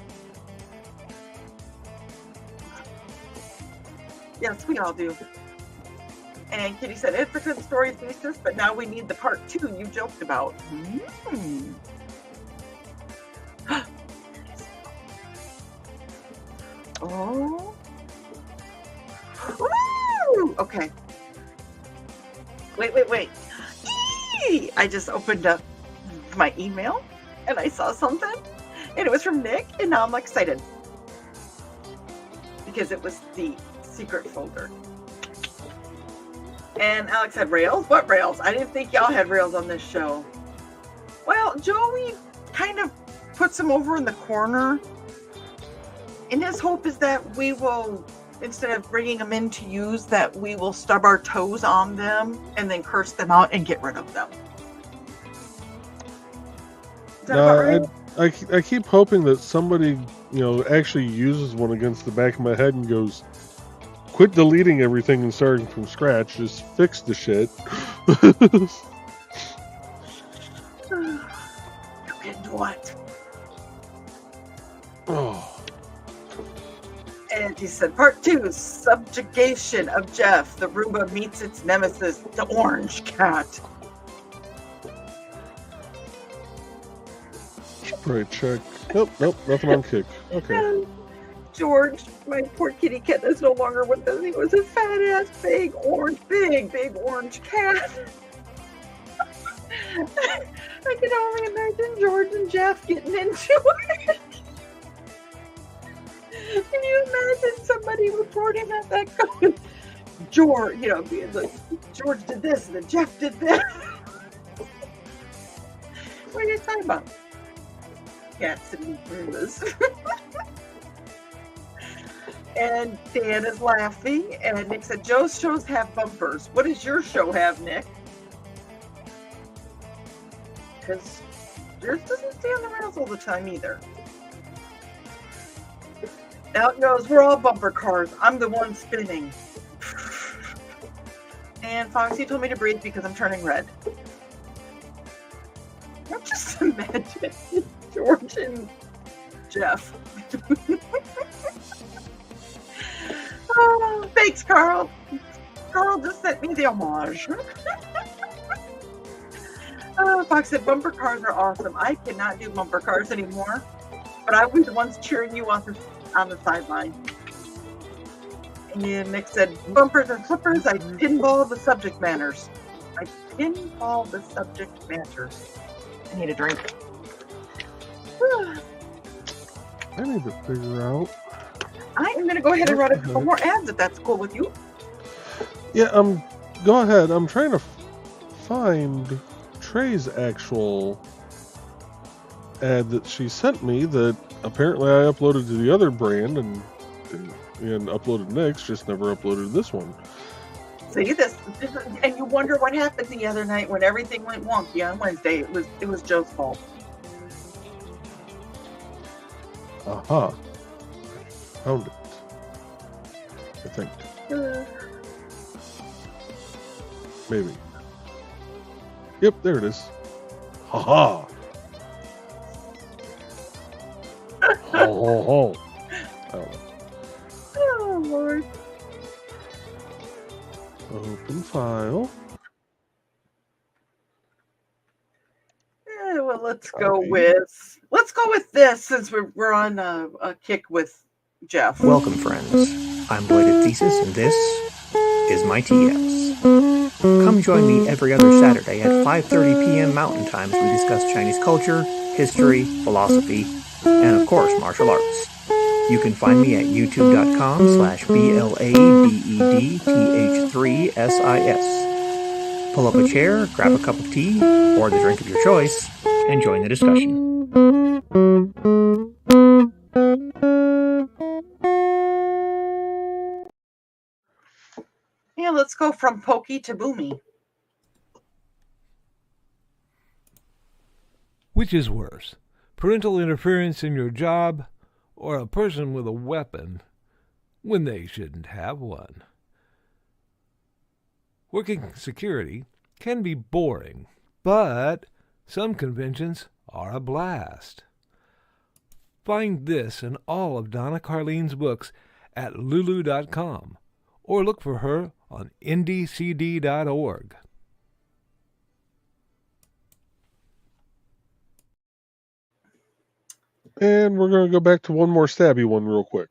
Yes, we all do. And Kitty said, it's a good story thesis, but now we need the part 2 you joked about. Oh. Woo! Okay. Wait. Eee! I just opened up my email and I saw something and it was from Nick, and now I'm excited because it was the secret folder. And Alex had rails. What rails? I didn't think y'all had rails on this show. Well, Joey kind of puts them over in the corner. And his hope is that we will, instead of bringing them in to use, that we will stub our toes on them and then curse them out and get rid of them. Is that about right? I keep hoping that somebody, actually uses one against the back of my head and goes, quit deleting everything and starting from scratch. Just fix the shit. You can do what? Oh. And he said, part 2, subjugation of Jeff. The Roomba meets its nemesis, the orange cat. Right, check. Nope, nothing on kick. Okay. And George, my poor kitty cat, is no longer with us. He was a fat ass, big orange cat. I can only imagine George and Jeff getting into it. Can you imagine somebody reporting that going, George, being like, George did this and then Jeff did this? What are you talking about? Cats and Roombas. And Dan is laughing, and Nick said, Joe's shows have bumpers. What does your show have, Nick? Because yours doesn't stay on the rails all the time either. Now it goes, we're all bumper cars. I'm the one spinning. And Foxy told me to breathe because I'm turning red. Now just imagine George and Jeff. Oh, thanks, Carl. Carl just sent me the homage. Fox said, bumper cars are awesome. I cannot do bumper cars anymore, but I was the ones cheering you on the sideline. And Nick said, bumpers and flippers, I pinball the subject matters. I need a drink. I need to figure out. I am going to go ahead and run a couple more ads if that's cool with you. Yeah, go ahead. I'm trying to find Trey's actual ad that she sent me that apparently I uploaded to the other brand and uploaded Nick's, just never uploaded this one. See this, and you wonder what happened the other night when everything went wonky on Wednesday. It was Joe's fault. Aha. Found it. I think. Maybe. Yep, there it is. Ha-ha. Ho. Oh, Lord. Open file. Well, let's go with this since we're on a kick with Jeff. Welcome, friends. I'm Lloyd Thesis, and this is my TS. Come join me every other Saturday at 5:30 p.m. Mountain Time as we discuss Chinese culture, history, philosophy, and of course, martial arts. You can find me at youtube.com/BLADEDTH3SIS. Pull up a chair, grab a cup of tea, or the drink of your choice, and join the discussion. Yeah, let's go from pokey to boomy. Which is worse, parental interference in your job or a person with a weapon when they shouldn't have one? Working security can be boring, but some conventions are a blast. Find this and all of Donna Carlene's books at lulu.com or look for her on indiecd.org. And we're going to go back to one more stabby one real quick.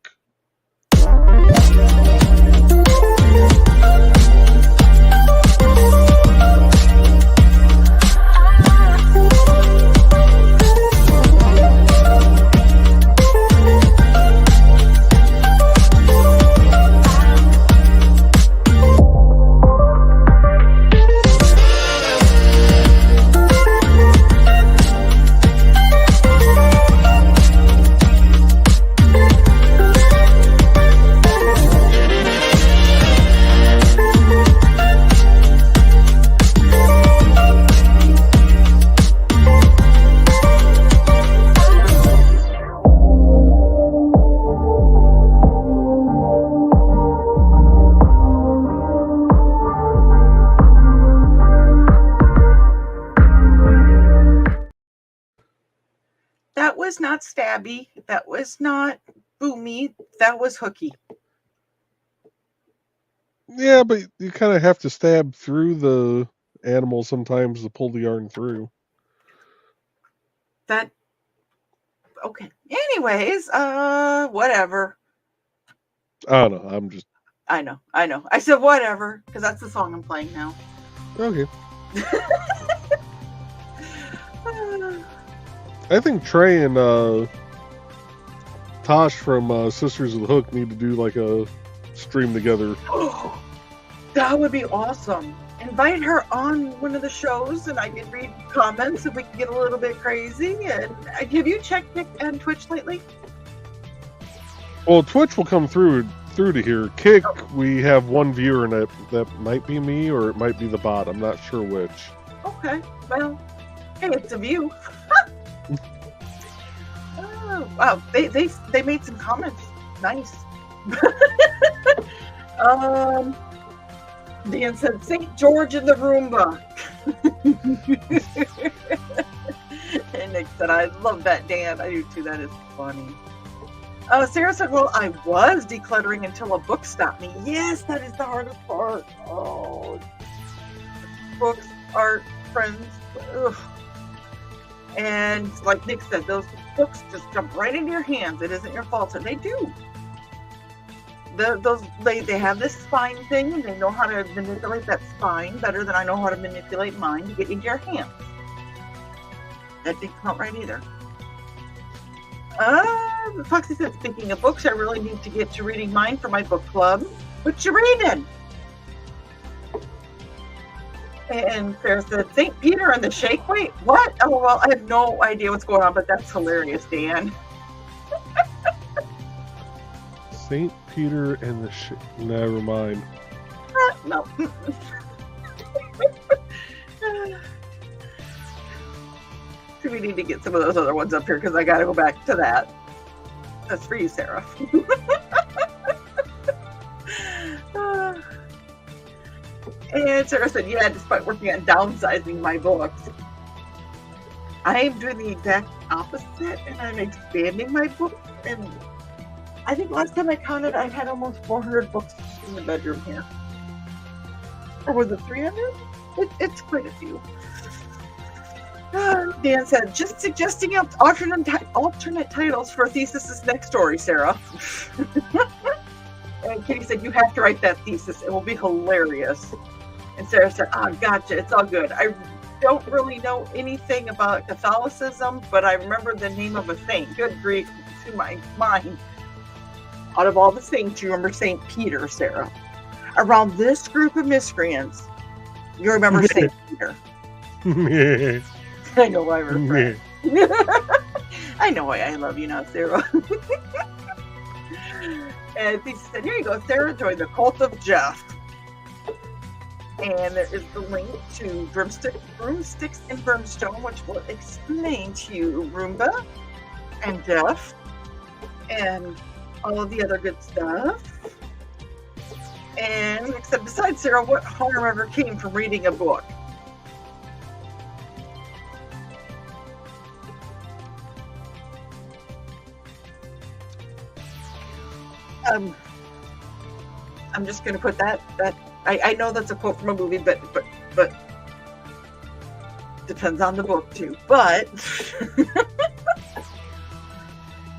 was not stabby. That was not boomy. That was hooky. Yeah, but you kind of have to stab through the animal sometimes to pull the yarn through. That okay. Anyways, whatever. I don't know. I'm just I know. I said whatever because that's the song I'm playing now. okay. I think Trey and Tosh from Sisters of the Hook need to do like a stream together. That would be awesome. Invite her on one of the shows and I can read comments if we can get a little bit crazy. And have you checked Kick and Twitch lately? Well, Twitch will come through to here. Kick, we have one viewer, and that might be me or it might be the bot. I'm not sure which. Okay, well, hey, it's a view. Oh, wow, they made some comments. Nice. Dan said St. George and the Roomba. And Nick said, I love that, Dan. I do too. That is funny. Sarah said, well, I was decluttering until a book stopped me. Yes, that is the hardest part. Oh, books, art, friends. Ugh. And like Nick said, those books just jump right into your hands. It isn't your fault, and they do. They have this spine thing, and they know how to manipulate that spine better than I know how to manipulate mine to get into your hands. That didn't come out right either. Foxy said, speaking of books, I really need to get to reading mine for my book club. What you reading? And Sarah said, St. Peter and the Shake Weight? What? Oh, well, I have no idea what's going on, but that's hilarious, Dan. St. Peter and the never mind. No. We need to get some of those other ones up here because I got to go back to that. That's for you, Sarah. And Sarah said, yeah, despite working on downsizing my books, I am doing the exact opposite and I'm expanding my books. And I think last time I counted, I had almost 400 books in the bedroom here. Or was it 300? It's quite a few. Dan said, just suggesting alternate titles for Thesis' next story, Sarah. And Kitty said, you have to write that thesis. It will be hilarious. And Sarah said, gotcha. It's all good. I don't really know anything about Catholicism, but I remember the name of a saint. Good grief to my mind. Out of all the saints, you remember St. Peter, Sarah. Around this group of miscreants, you remember St. Peter. I know why we're friends. I know why I love you now, Sarah. And he said, here you go, Sarah, join the cult of Jeff. And there is the link to Broomsticks and Brimstone, which will explain to you Roomba and Jeff and all of the other good stuff. And except besides Sarah, what harm ever came from reading a book? I'm just going to put that I know that's a quote from a movie, but depends on the book too. But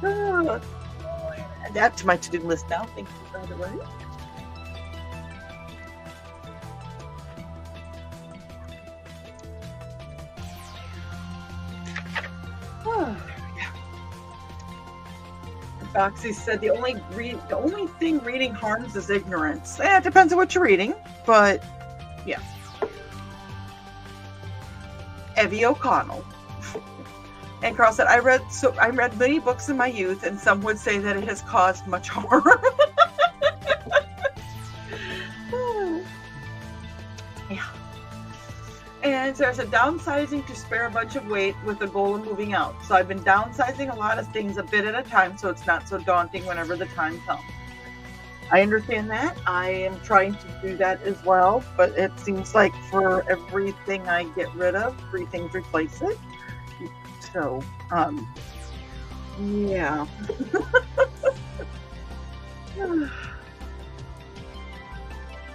add that to my to-do list now. Thank you, by the way. Foxy said the only thing reading harms is ignorance. It depends on what you're reading, but yeah. Evie O'Connell. And Carl said, I read many books in my youth, and some would say that it has caused much harm. Yeah. And Sarah said, downsizing to spare a bunch of weight with the goal of moving out. So I've been downsizing a lot of things a bit at a time, so it's not so daunting whenever the time comes. I understand that. I am trying to do that as well, but it seems like for everything I get rid of, 3 things replace it. So, Yeah.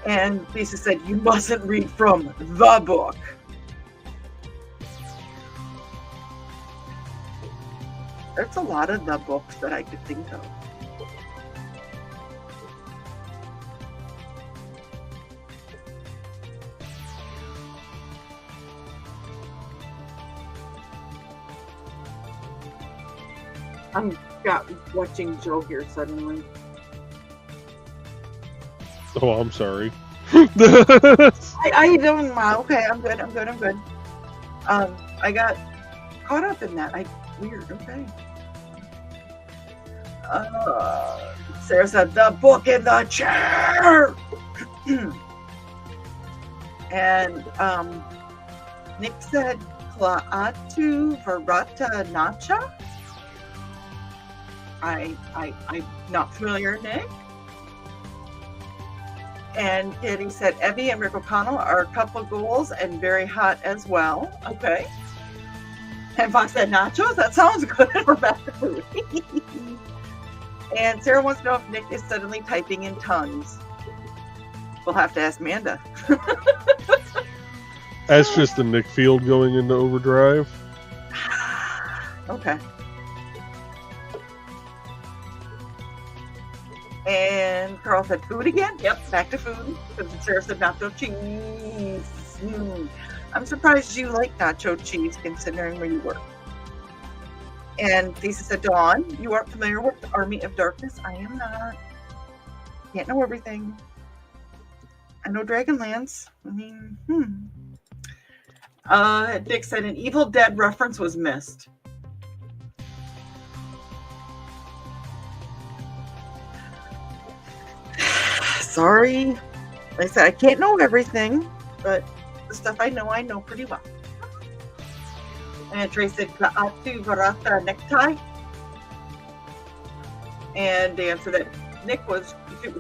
And Lisa said, you mustn't read from the book. There's a lot of the books that I could think of. I'm watching Joe here suddenly. Oh, I'm sorry. I don't. Okay, I'm good. I got caught up in that. Weird. Okay. Sarah said the book in the chair, and Nick said Klaatu Varata Nacha. I'm not familiar, Nick. And Kitty said Evie and Rick O'Connell are a couple goals and very hot as well. Okay. And Fox said nachos. That sounds good. We're back to food. And Sarah wants to know if Nick is suddenly typing in tongues. We'll have to ask Amanda. That's just the Nick Field going into overdrive. Okay. And Carl said food again. Yep, back to food. Because Sarah said nacho cheese. I'm surprised you like nacho cheese considering where you work. And Lisa said, Dawn, you aren't familiar with the Army of Darkness? I am not. Can't know everything. I know Dragonlance. I mean, Dick said an Evil Dead reference was missed. Sorry. Like I said, I can't know everything, but the stuff I know pretty well. And Trey said, Kaatu Varata necktie. And the answer that Nick was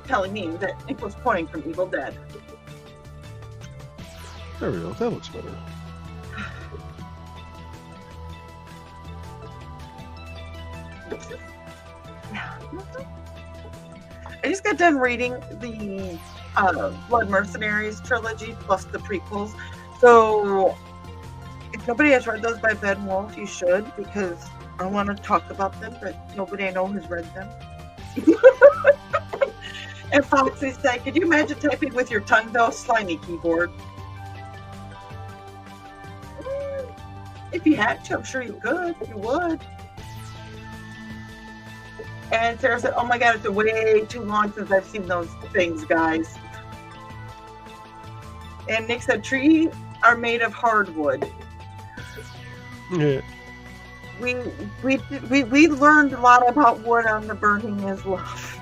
telling me that Nick was pointing from Evil Dead. There we go. That looks better. I just got done reading the Blood Mercenaries trilogy plus the prequels. So if nobody has read those by Ben Wolf, you should, because I want to talk about them, but nobody I know has read them. And Foxy said, could you imagine typing with your tongue, though? Slimy keyboard. If you had to, I'm sure you could. You would. And Sarah said, oh my God, it's way too long since I've seen those things, guys. And Nick said, trees are made of hardwood. Yeah. We learned a lot about wood on the Burning is Love.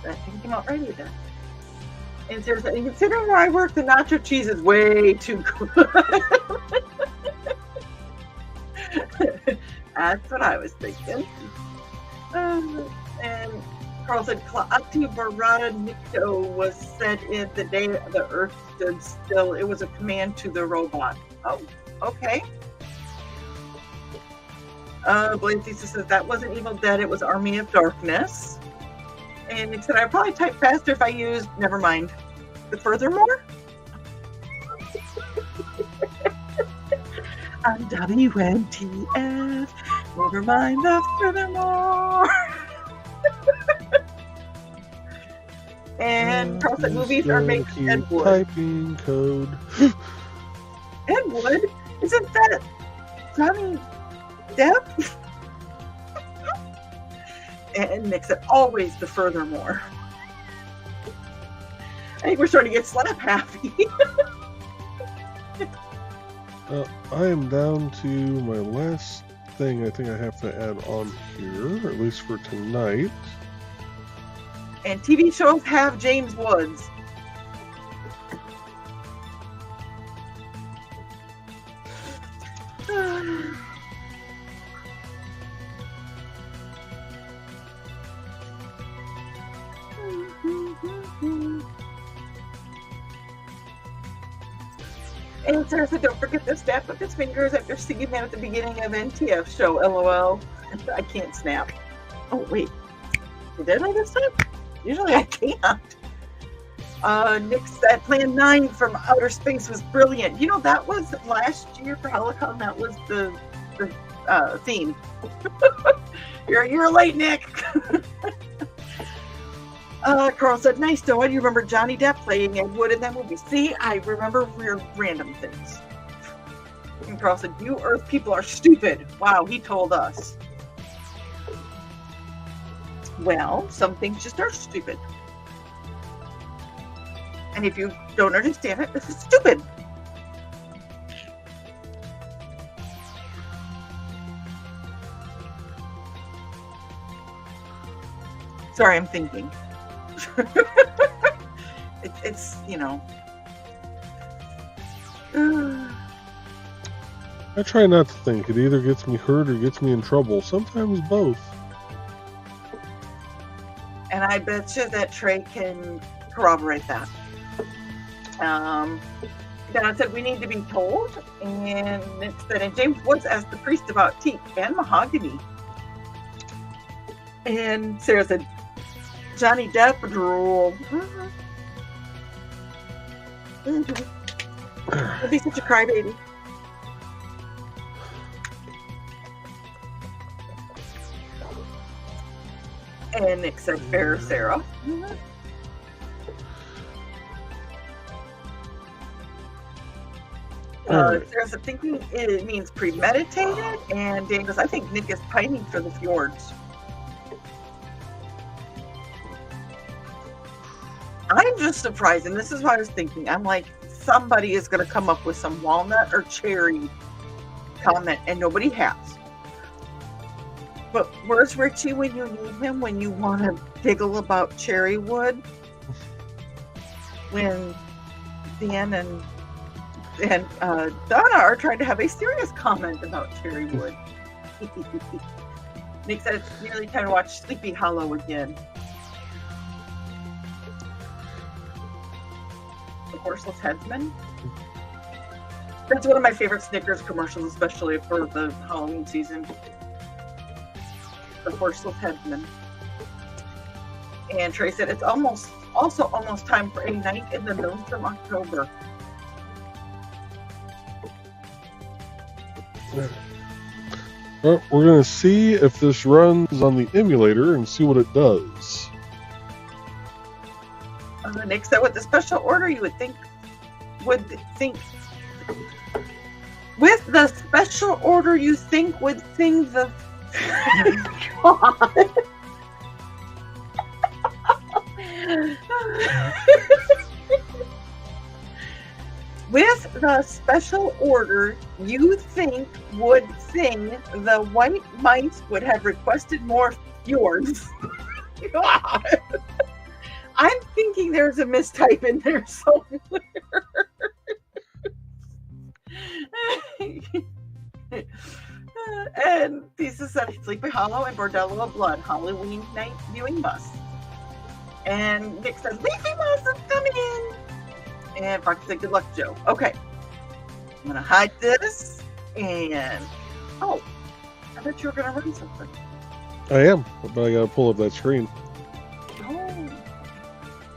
That didn't come out right either. And Sarah said, considering where I work, the nacho cheese is way too good. That's what I was thinking. And Carl said, Klaatu Barada Nikto was said in the day the earth stood still. It was a command to the robot. Oh, okay. Blaze Lisa says, that wasn't Evil Dead, it was Army of Darkness. And Nick said, I'd probably type faster if I used, never mind, the furthermore. I'm WNTF, never mind the furthermore. And Carl said, movies are made of Ed Wood. Typing code. Ed Wood? Isn't that Johnny Depp? And Nick said, always the furthermore. I think we're starting to get slap happy. I am down to my last thing I think I have to add on here, at least for tonight. And TV shows have James Woods. And Sarah said, don't forget to snap with his fingers after singing that at the beginning of NTF show. LOL. I can't snap. Oh, wait. Did I this time? Usually I can't. Nick said Plan 9 from Outer Space was brilliant. You know, that was last year for Helicon. That was the theme. You're late, Nick. Carl said, nice, Noah. You remember Johnny Depp playing Ed Wood in that movie? See, I remember weird random things. And Carl said, you Earth people are stupid. Wow, he told us. Well, some things just are stupid. And if you don't understand it, this is stupid. Sorry, I'm thinking. It's, you know. I try not to think. It either gets me hurt or gets me in trouble. Sometimes both. And I bet you that Trey can corroborate that. Dad said we need to be told, and Nick said, and James Woods asked the priest about teak and mahogany. And Sarah said, Johnny Depp drool. Don't be such a crybaby. And Nick said, fair, Sarah. Sarah said, thinking it means premeditated. And Dan goes, I think Nick is pining for the fjords. I'm just surprised, and this is what I was thinking. I'm like, somebody is going to come up with some walnut or cherry comment, and nobody has. But where's Richie when you need him? When you want to giggle about cherry wood? When Dan and Donna are trying to have a serious comment about cherry wood. Nick said it's nearly time to watch Sleepy Hollow again. The Horseless Headsman. That's one of my favorite Snickers commercials, especially for the Halloween season. The Horseless Headsman. And Trey said it's almost time for a night in the nose from October. Well, we're going to see if this runs on the emulator and see what it does. Nick said with the special order you would think with the special order you think would sing the God. With the special order you think would sing, the white mice would have requested more fjords. God. I'm thinking there's a mistype in there somewhere. And Lisa said Sleepy Hollow and Bordello of Blood Halloween night viewing bus. And Nick says Leafy Mouse is coming in. And Fox said good luck, Joe. Okay. I'm gonna hide this and I thought you were gonna run something. I am, but I gotta pull up that screen. Oh.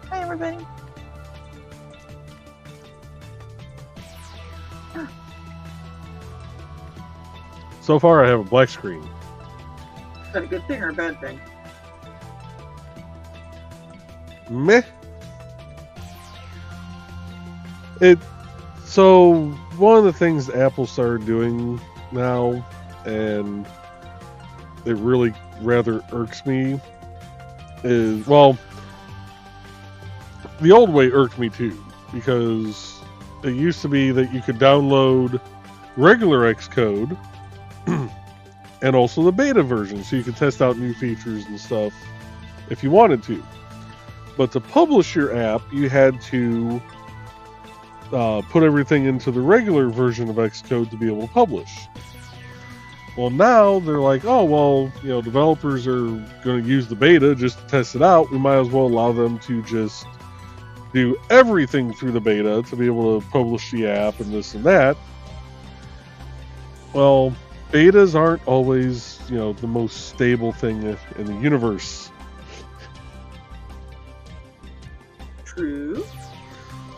Hi everybody. So far I have a black screen. Is that a good thing or a bad thing? Meh. So one of the things Apple started doing now, and it really rather irks me, is, well, the old way irked me too, because it used to be that you could download regular Xcode and also the beta version, so you could test out new features and stuff if you wanted to. But to publish your app, you had to put everything into the regular version of Xcode to be able to publish. Well, now they're like, oh, well, you know, developers are going to use the beta just to test it out. We might as well allow them to just do everything through the beta to be able to publish the app and this and that. Well, betas aren't always, the most stable thing in the universe. True.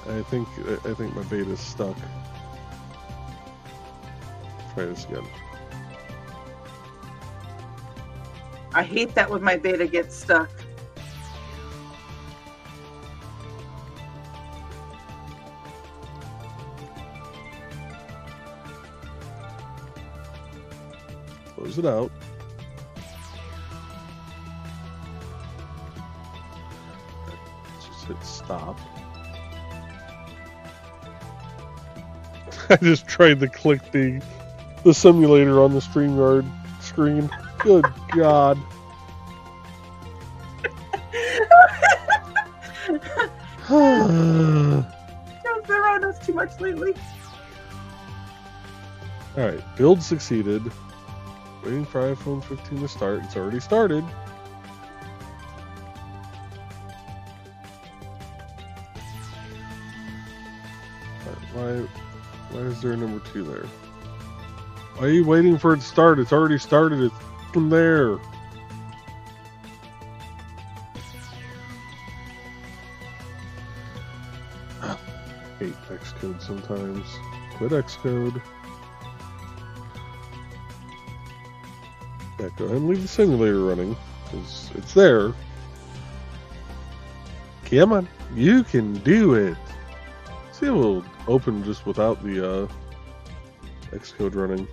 I think my beta's stuck. Try this again. I hate that when my beta gets stuck. Close it out. Just hit stop. I just tried to click the simulator on the StreamYard screen. Good God. Don't been around us too much lately. Alright, build succeeded. Waiting for iPhone 15 to start. It's already started. Why is there a number 2 there? Why are you waiting for it to start? It's already started. It's from there. Hate Xcode sometimes. Quit Xcode. Yeah, go ahead and leave the simulator running, because it's there. Come on, you can do it. See, it will open just without the Xcode running.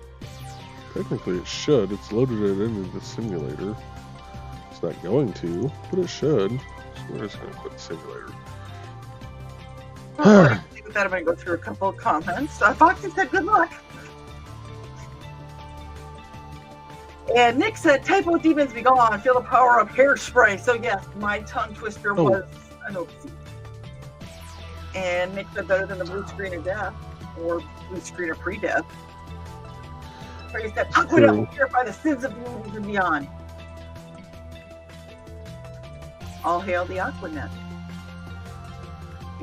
Technically it should. It's loaded it into the simulator. It's not going to, but it should. So we're just going to quit the simulator. With that, I'm going to go through a couple of comments. Foxy said, good luck. And Nick said, typo demons be gone. Feel the power of hairspray. So yes, my tongue twister was an oopsie. And Nick said, better than the blue screen of death, or blue screen of pre-death. Or he said, Aqua will purify the sins of the movies and beyond. All hail the Aquanet.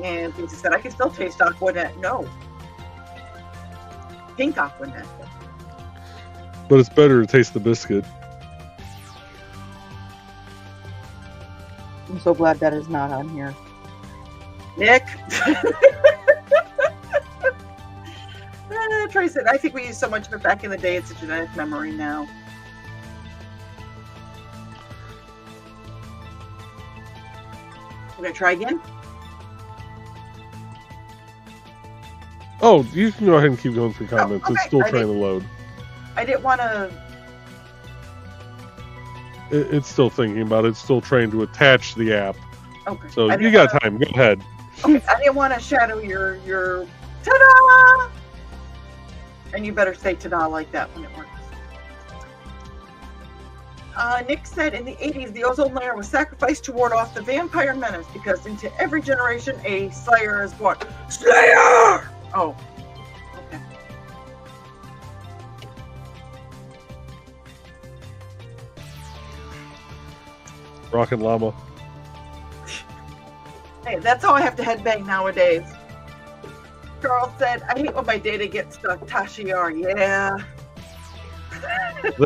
And Pizza said, I can still taste Aquanet. No. Pink Aquanet. But it's better to taste the biscuit. I'm so glad that is not on here. Nick. Trey said, I think we used so much of it back in the day, it's a genetic memory now. We're going to try again? Oh, you can go ahead and keep going through comments. Okay. It's still trying to load. I didn't want to... It's still thinking about it. It's still trying to attach the app. Okay. So you got time. Go ahead. Okay, I didn't want to shadow your ta-da! And you better say ta-da like that when it works. Nick said in the 80s, the ozone layer was sacrificed to ward off the vampire menace because into every generation a slayer is born. Slayer! Oh, okay. Rockin' Llama. Hey, that's how I have to headbang nowadays. Carl said, I hate when my data gets stuck. Tashiar, yeah.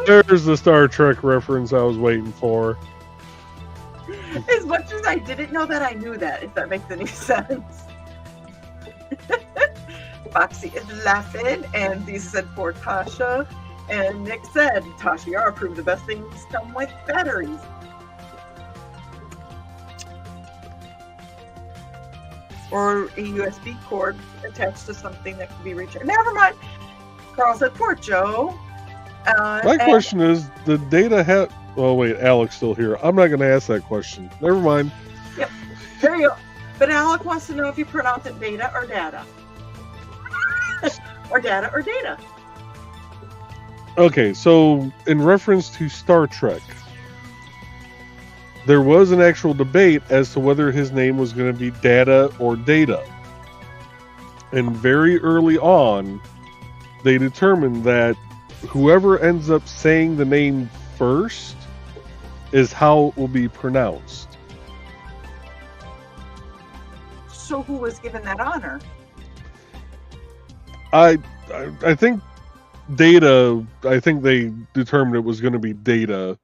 There's the Star Trek reference I was waiting for. As much as I didn't know that, I knew that, if that makes any sense. Foxy is laughing, and these said for Tasha. And Nick said, Tashiar proved the best things come with batteries. Or a USB cord attached to something that can be reached. Never mind. Carl said, poor Joe. My question is, the data have... Oh, wait, Alex still here. I'm not going to ask that question. Never mind. Yep. There you go. But Alec wants to know if you pronounce it beta or data. Or data or data. Okay, so in reference to Star Trek, there was an actual debate as to whether his name was going to be Data or Data. And very early on, they determined that whoever ends up saying the name first is how it will be pronounced. show who was given that honor. I think Data. I think they determined it was going to be Data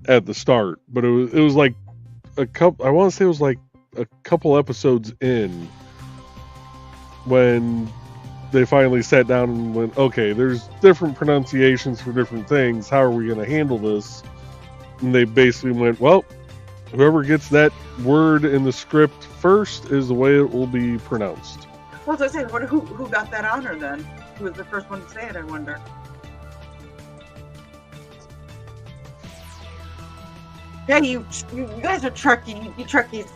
at the start, but it was like a couple. I want to say it was like a couple episodes in when they finally sat down and went, okay, there's different pronunciations for different things. How are we going to handle this? And they basically went, well, whoever gets that word in the script first is the way it will be pronounced. Well, I was saying, who got that honor then? Who was the first one to say it, I wonder? Yeah, you guys are Trekkie. You Trekkies,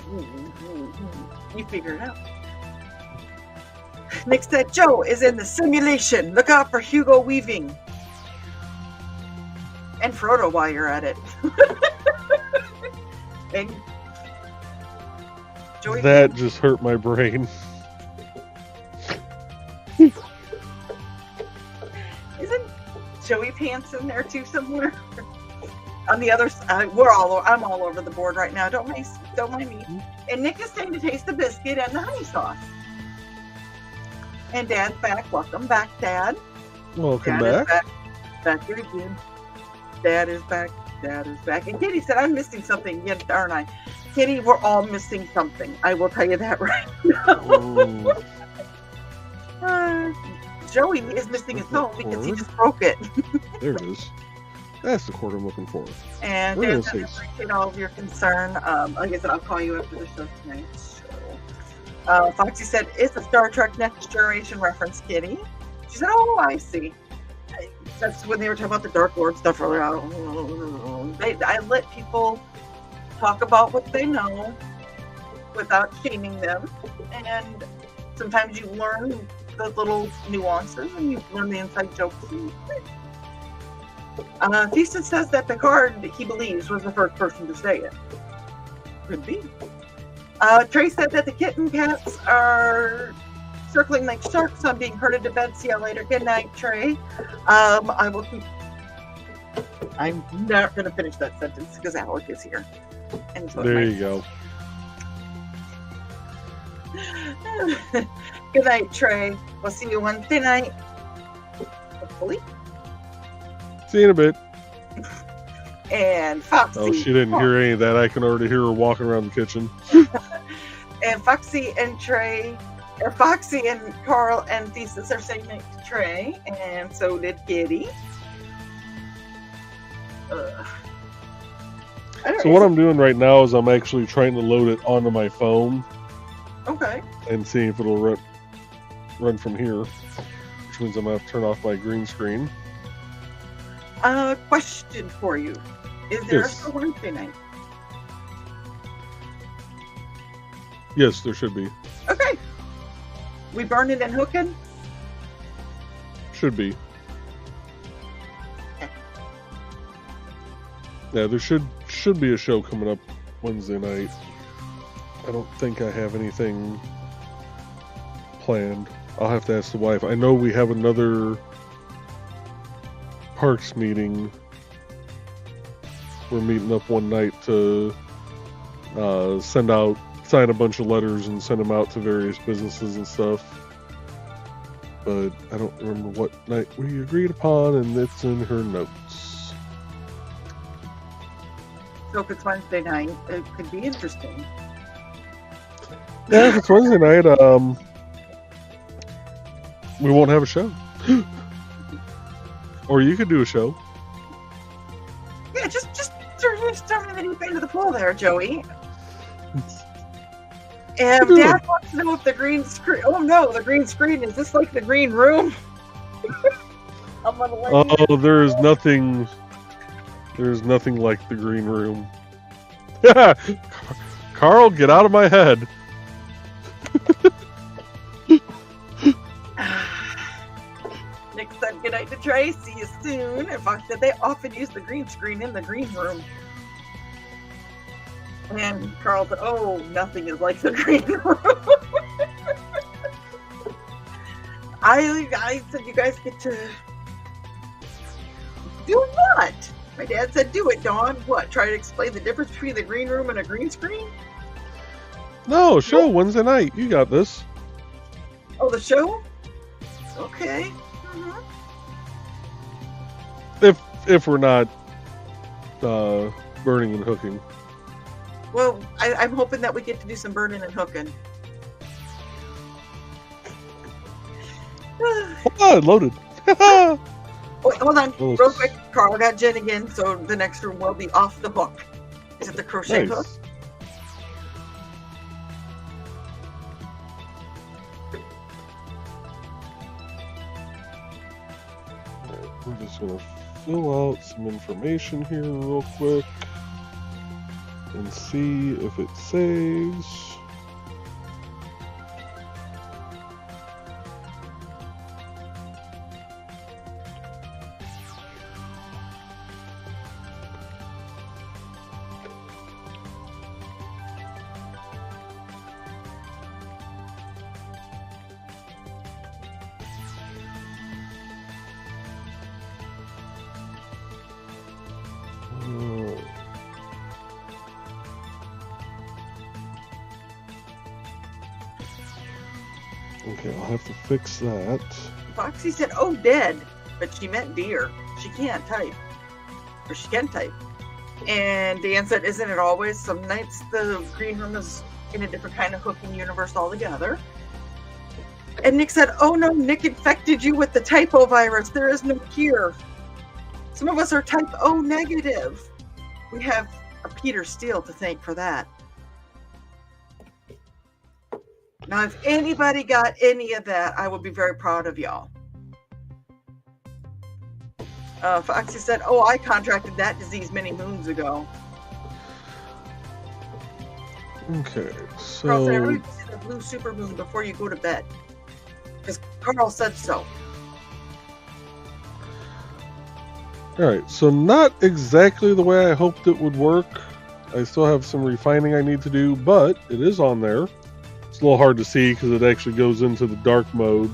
you figure it out. Nick said, Joe is in the simulation. Look out for Hugo Weaving. And Frodo while you're at it. And Joey that just hurt my brain. Isn't Joey Pants in there too somewhere? On the other side, I'm all over the board right now. Don't mind me. And Nick is saying to taste the biscuit and the honey sauce. And Dad's back. Welcome back, Dad. Welcome Dad back. Back here again. Dad is back. Dad is back. And Kitty said, I'm missing something. Yeah, aren't I? Kitty, we're all missing something. I will tell you that right now. Joey is missing his phone because he just broke it. There it is. That's the cord I'm looking for. And Dad, I appreciate all of your concern. Like I said, I'll call you after the show tonight. Foxy said, it's a Star Trek Next Generation reference, Kitty. She said, oh, I see. That's when they were talking about the Dark Lord stuff earlier. I let people talk about what they know without shaming them. And sometimes you learn the little nuances and you learn the inside jokes. Thesis says that Picard, he believes, was the first person to say it. Could be. Trey said that the kitten cats are circling like sharks on being herded to bed. See you later. Good night, Trey. I will keep. I'm not going to finish that sentence because Alec is here. And so there you go. Good night, Trey. We'll see you Wednesday night. Hopefully. See you in a bit. And Foxy. Oh, she didn't hear any of that. I can already hear her walking around the kitchen. And Foxy and Trey, or Foxy and Carl and Thesis are saying night to Trey, and so did Kitty. So what I'm doing right now is I'm actually trying to load it onto my phone. Okay. And see if it'll run from here, which means I'm going to have to turn off my green screen. Question for you. Is there Yes. a Wednesday night? Yes, there should be. Okay. We burning and hooking? Should be. Okay. Yeah, there should be a show coming up Wednesday night. I don't think I have anything planned. I'll have to ask the wife. I know we have another Parks meeting. We're meeting up one night to sign a bunch of letters and send them out to various businesses and stuff. But I don't remember what night we agreed upon, and it's in her notes. So if it's Wednesday night, it could be interesting. Yeah, if it's Wednesday night, we won't have a show. Or you could do a show. Yeah, just throw me the deep end of the pool there, Joey. And Dad wants to know if the green screen. Oh no, the green screen. Is this like the green room? I'm gonna let you know. There's nothing. There's nothing like the green room. Carl, get out of my head. Nick said good night to Trey. See you soon. And Fox said they often use the green screen in the green room. And Carl said, oh, nothing is like the green room. I said, you guys get to do what? My dad said, do it, Dawn. What? Try to explain the difference between the green room and a green screen? No, show Wednesday night. You got this. Oh, the show? Okay. Mhm. If we're not burning and hooking. Well, I'm hoping that we get to do some burning and hooking. Hold on, loaded. Wait, hold on, Oh. real quick. Carl got Jen again, so the next room will be off the hook. Is it the crochet hook? Nice. We're just gonna fill out some information here real quick and see if it saves. Okay, I'll have to fix that. Foxy said, "Oh, dead," but she meant deer. She can't type, or she can type. And Dan said, "Isn't it always? Some nights the green room is in a different kind of hooking universe altogether." And Nick said, "Oh no, Nick infected you with the typo virus. There is no cure. Some of us are type O negative. We have a Peter Steele to thank for that." Now, if anybody got any of that, I would be very proud of y'all. Foxy said, "Oh, I contracted that disease many moons ago." Okay, Carl said, "I so really see the blue supermoon before you go to bed." Because Carl said so. alright, so not exactly the way I hoped it would work. I still have some refining I need to do, but it is on there. It's a little hard to see because it actually goes into the dark mode.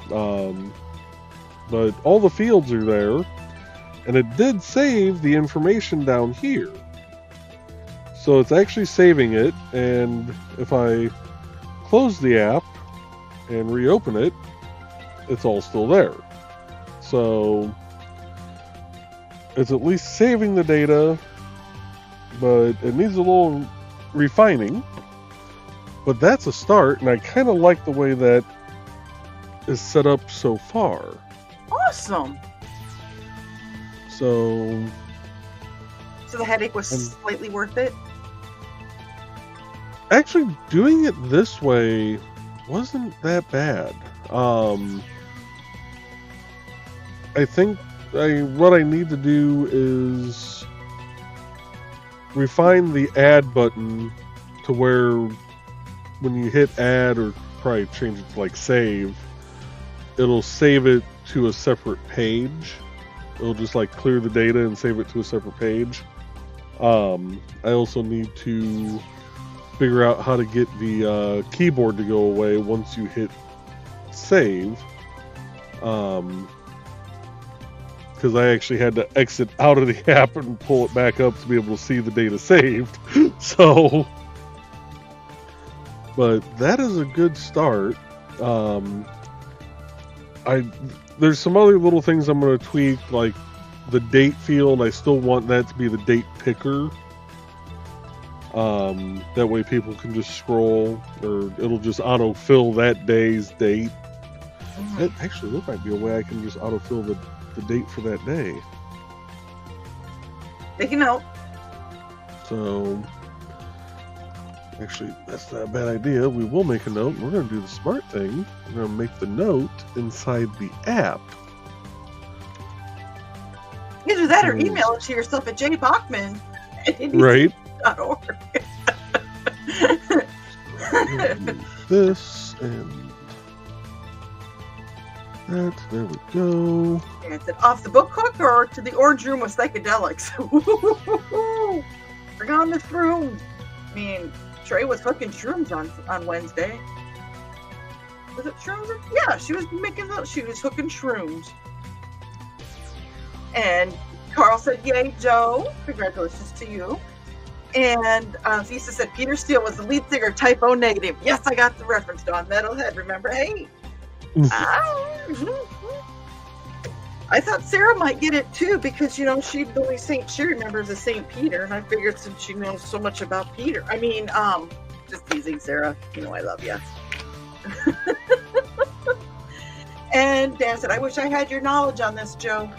But all the fields are there, and it did save the information down here. So it's actually saving it, and if I close the app and reopen it, it's all still there. So it's at least saving the data, but it needs a little refining. But that's a start, and I kind of like the way that is set up so far. Awesome. So the headache was slightly worth it? actually doing it this way wasn't that bad. I think what I need to do is refine the add button to where when you hit add, or probably change it to like save, it'll save it to a separate page. It'll just like clear the data and save it to a separate page. I also need to figure out how to get the keyboard to go away once you hit save. Because I actually had to exit out of the app and pull it back up to be able to see the data saved. So, but that is a good start. There's some other little things I'm going to tweak, like the date field. I still want that to be the date picker. That way people can just scroll, or it'll just autofill that day's date. Actually, there might be a way I can just autofill the date for that day. Take a note. So, actually, that's not a bad idea. We will make a note. We're going to do the smart thing. We're going to make the note inside the app. Either that or email it to yourself at jbachman Right. .org. This and that. There we go. And it's an off the book hook or to the orange room with psychedelics. Bring on the shrooms. I mean, Trey was hooking shrooms on Wednesday. Was it shrooms? Yeah, she was hooking shrooms. And Carl said, "Yay, Joe! Congratulations to you." And Lisa said Peter Steele was the lead singer, Type O Negative. Yes, I got the reference, Dawn Metalhead. Remember? Hey. I thought Sarah might get it too because, you know, she the only saint she remembers is St. Peter. And I figured since she knows so much about Peter. I mean, just teasing, Sarah. You know I love you. And Dan said, I wish I had your knowledge on this, Joe.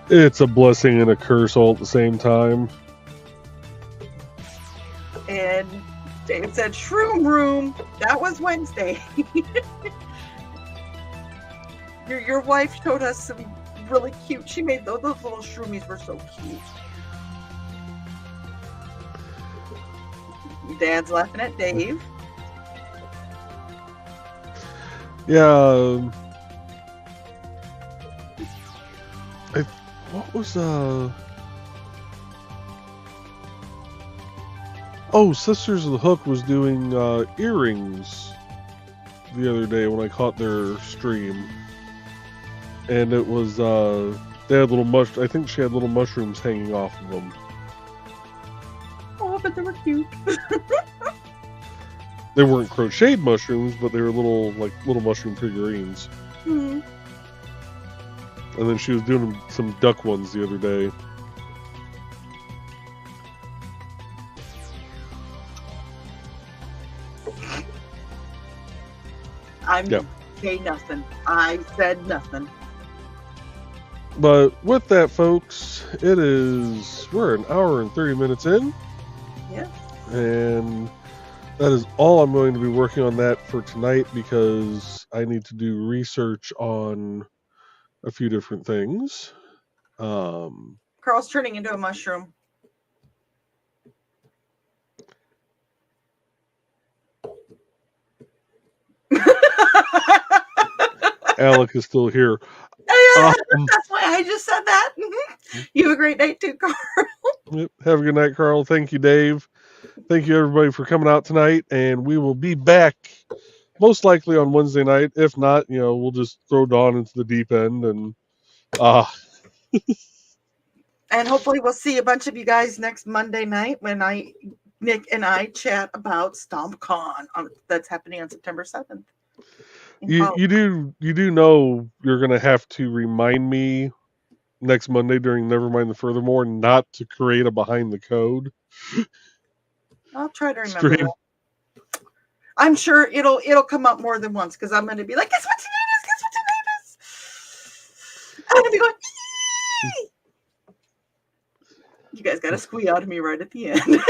It's a blessing and a curse all at the same time. And David said, Shroom Room. That was Wednesday. Your wife showed us some really cute. She made those little shroomies were so cute. Dad's laughing at Dave. Yeah. What was Oh, Sisters of the Hook was doing earrings the other day when I caught their stream. And it was they had little I think she had little mushrooms hanging off of them. Oh, but they were cute. They weren't crocheted mushrooms, but they were little mushroom figurines. Mm-hmm. And then she was doing some duck ones the other day. Say nothing. I said nothing. But with that, folks, we're an hour and 30 minutes in. Yeah. And that is all I'm going to be working on that for tonight because I need to do research on a few different things. Carl's turning into a mushroom. Alec is still here. That's why I just said that. You have a great night too, Carl. Yep. Have a good night, Carl. Thank you, Dave. Thank you, everybody, for coming out tonight. And we will be back most likely on Wednesday night. If not, we'll just throw Dawn into the deep end. And and hopefully we'll see a bunch of you guys next Monday night when Nick and I chat about StompCon that's happening on September 7th. You do know you're going to have to remind me next Monday during Nevermind the Furthermore not to create a Behind the Code. I'll try to remember that. I'm sure it'll come up more than once because I'm going to be like, guess what tonight is? Guess what tonight is? I'm going to be going, yay! You guys got to squeal out of me right at the end.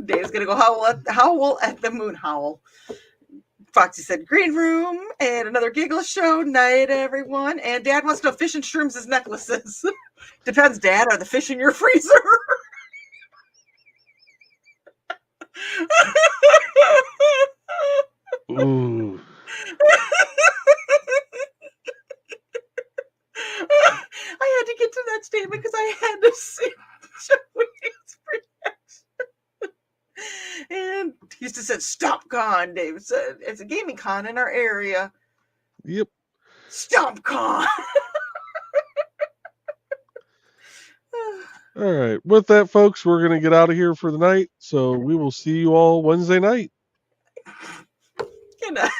Dave's going to go howl at the moon howl. Foxy said green room and another giggle show. Night, everyone. And Dad wants to know fish and shrooms as necklaces. Depends, Dad. Are the fish in your freezer? Ooh. I had to get to that statement because I had to see Joey's reaction. And he used to say, "Stop con." Dave said, "It's a gaming con in our area." Yep. Stomp con. All right. With that, folks, we're going to get out of here for the night. So we will see you all Wednesday night. Good night.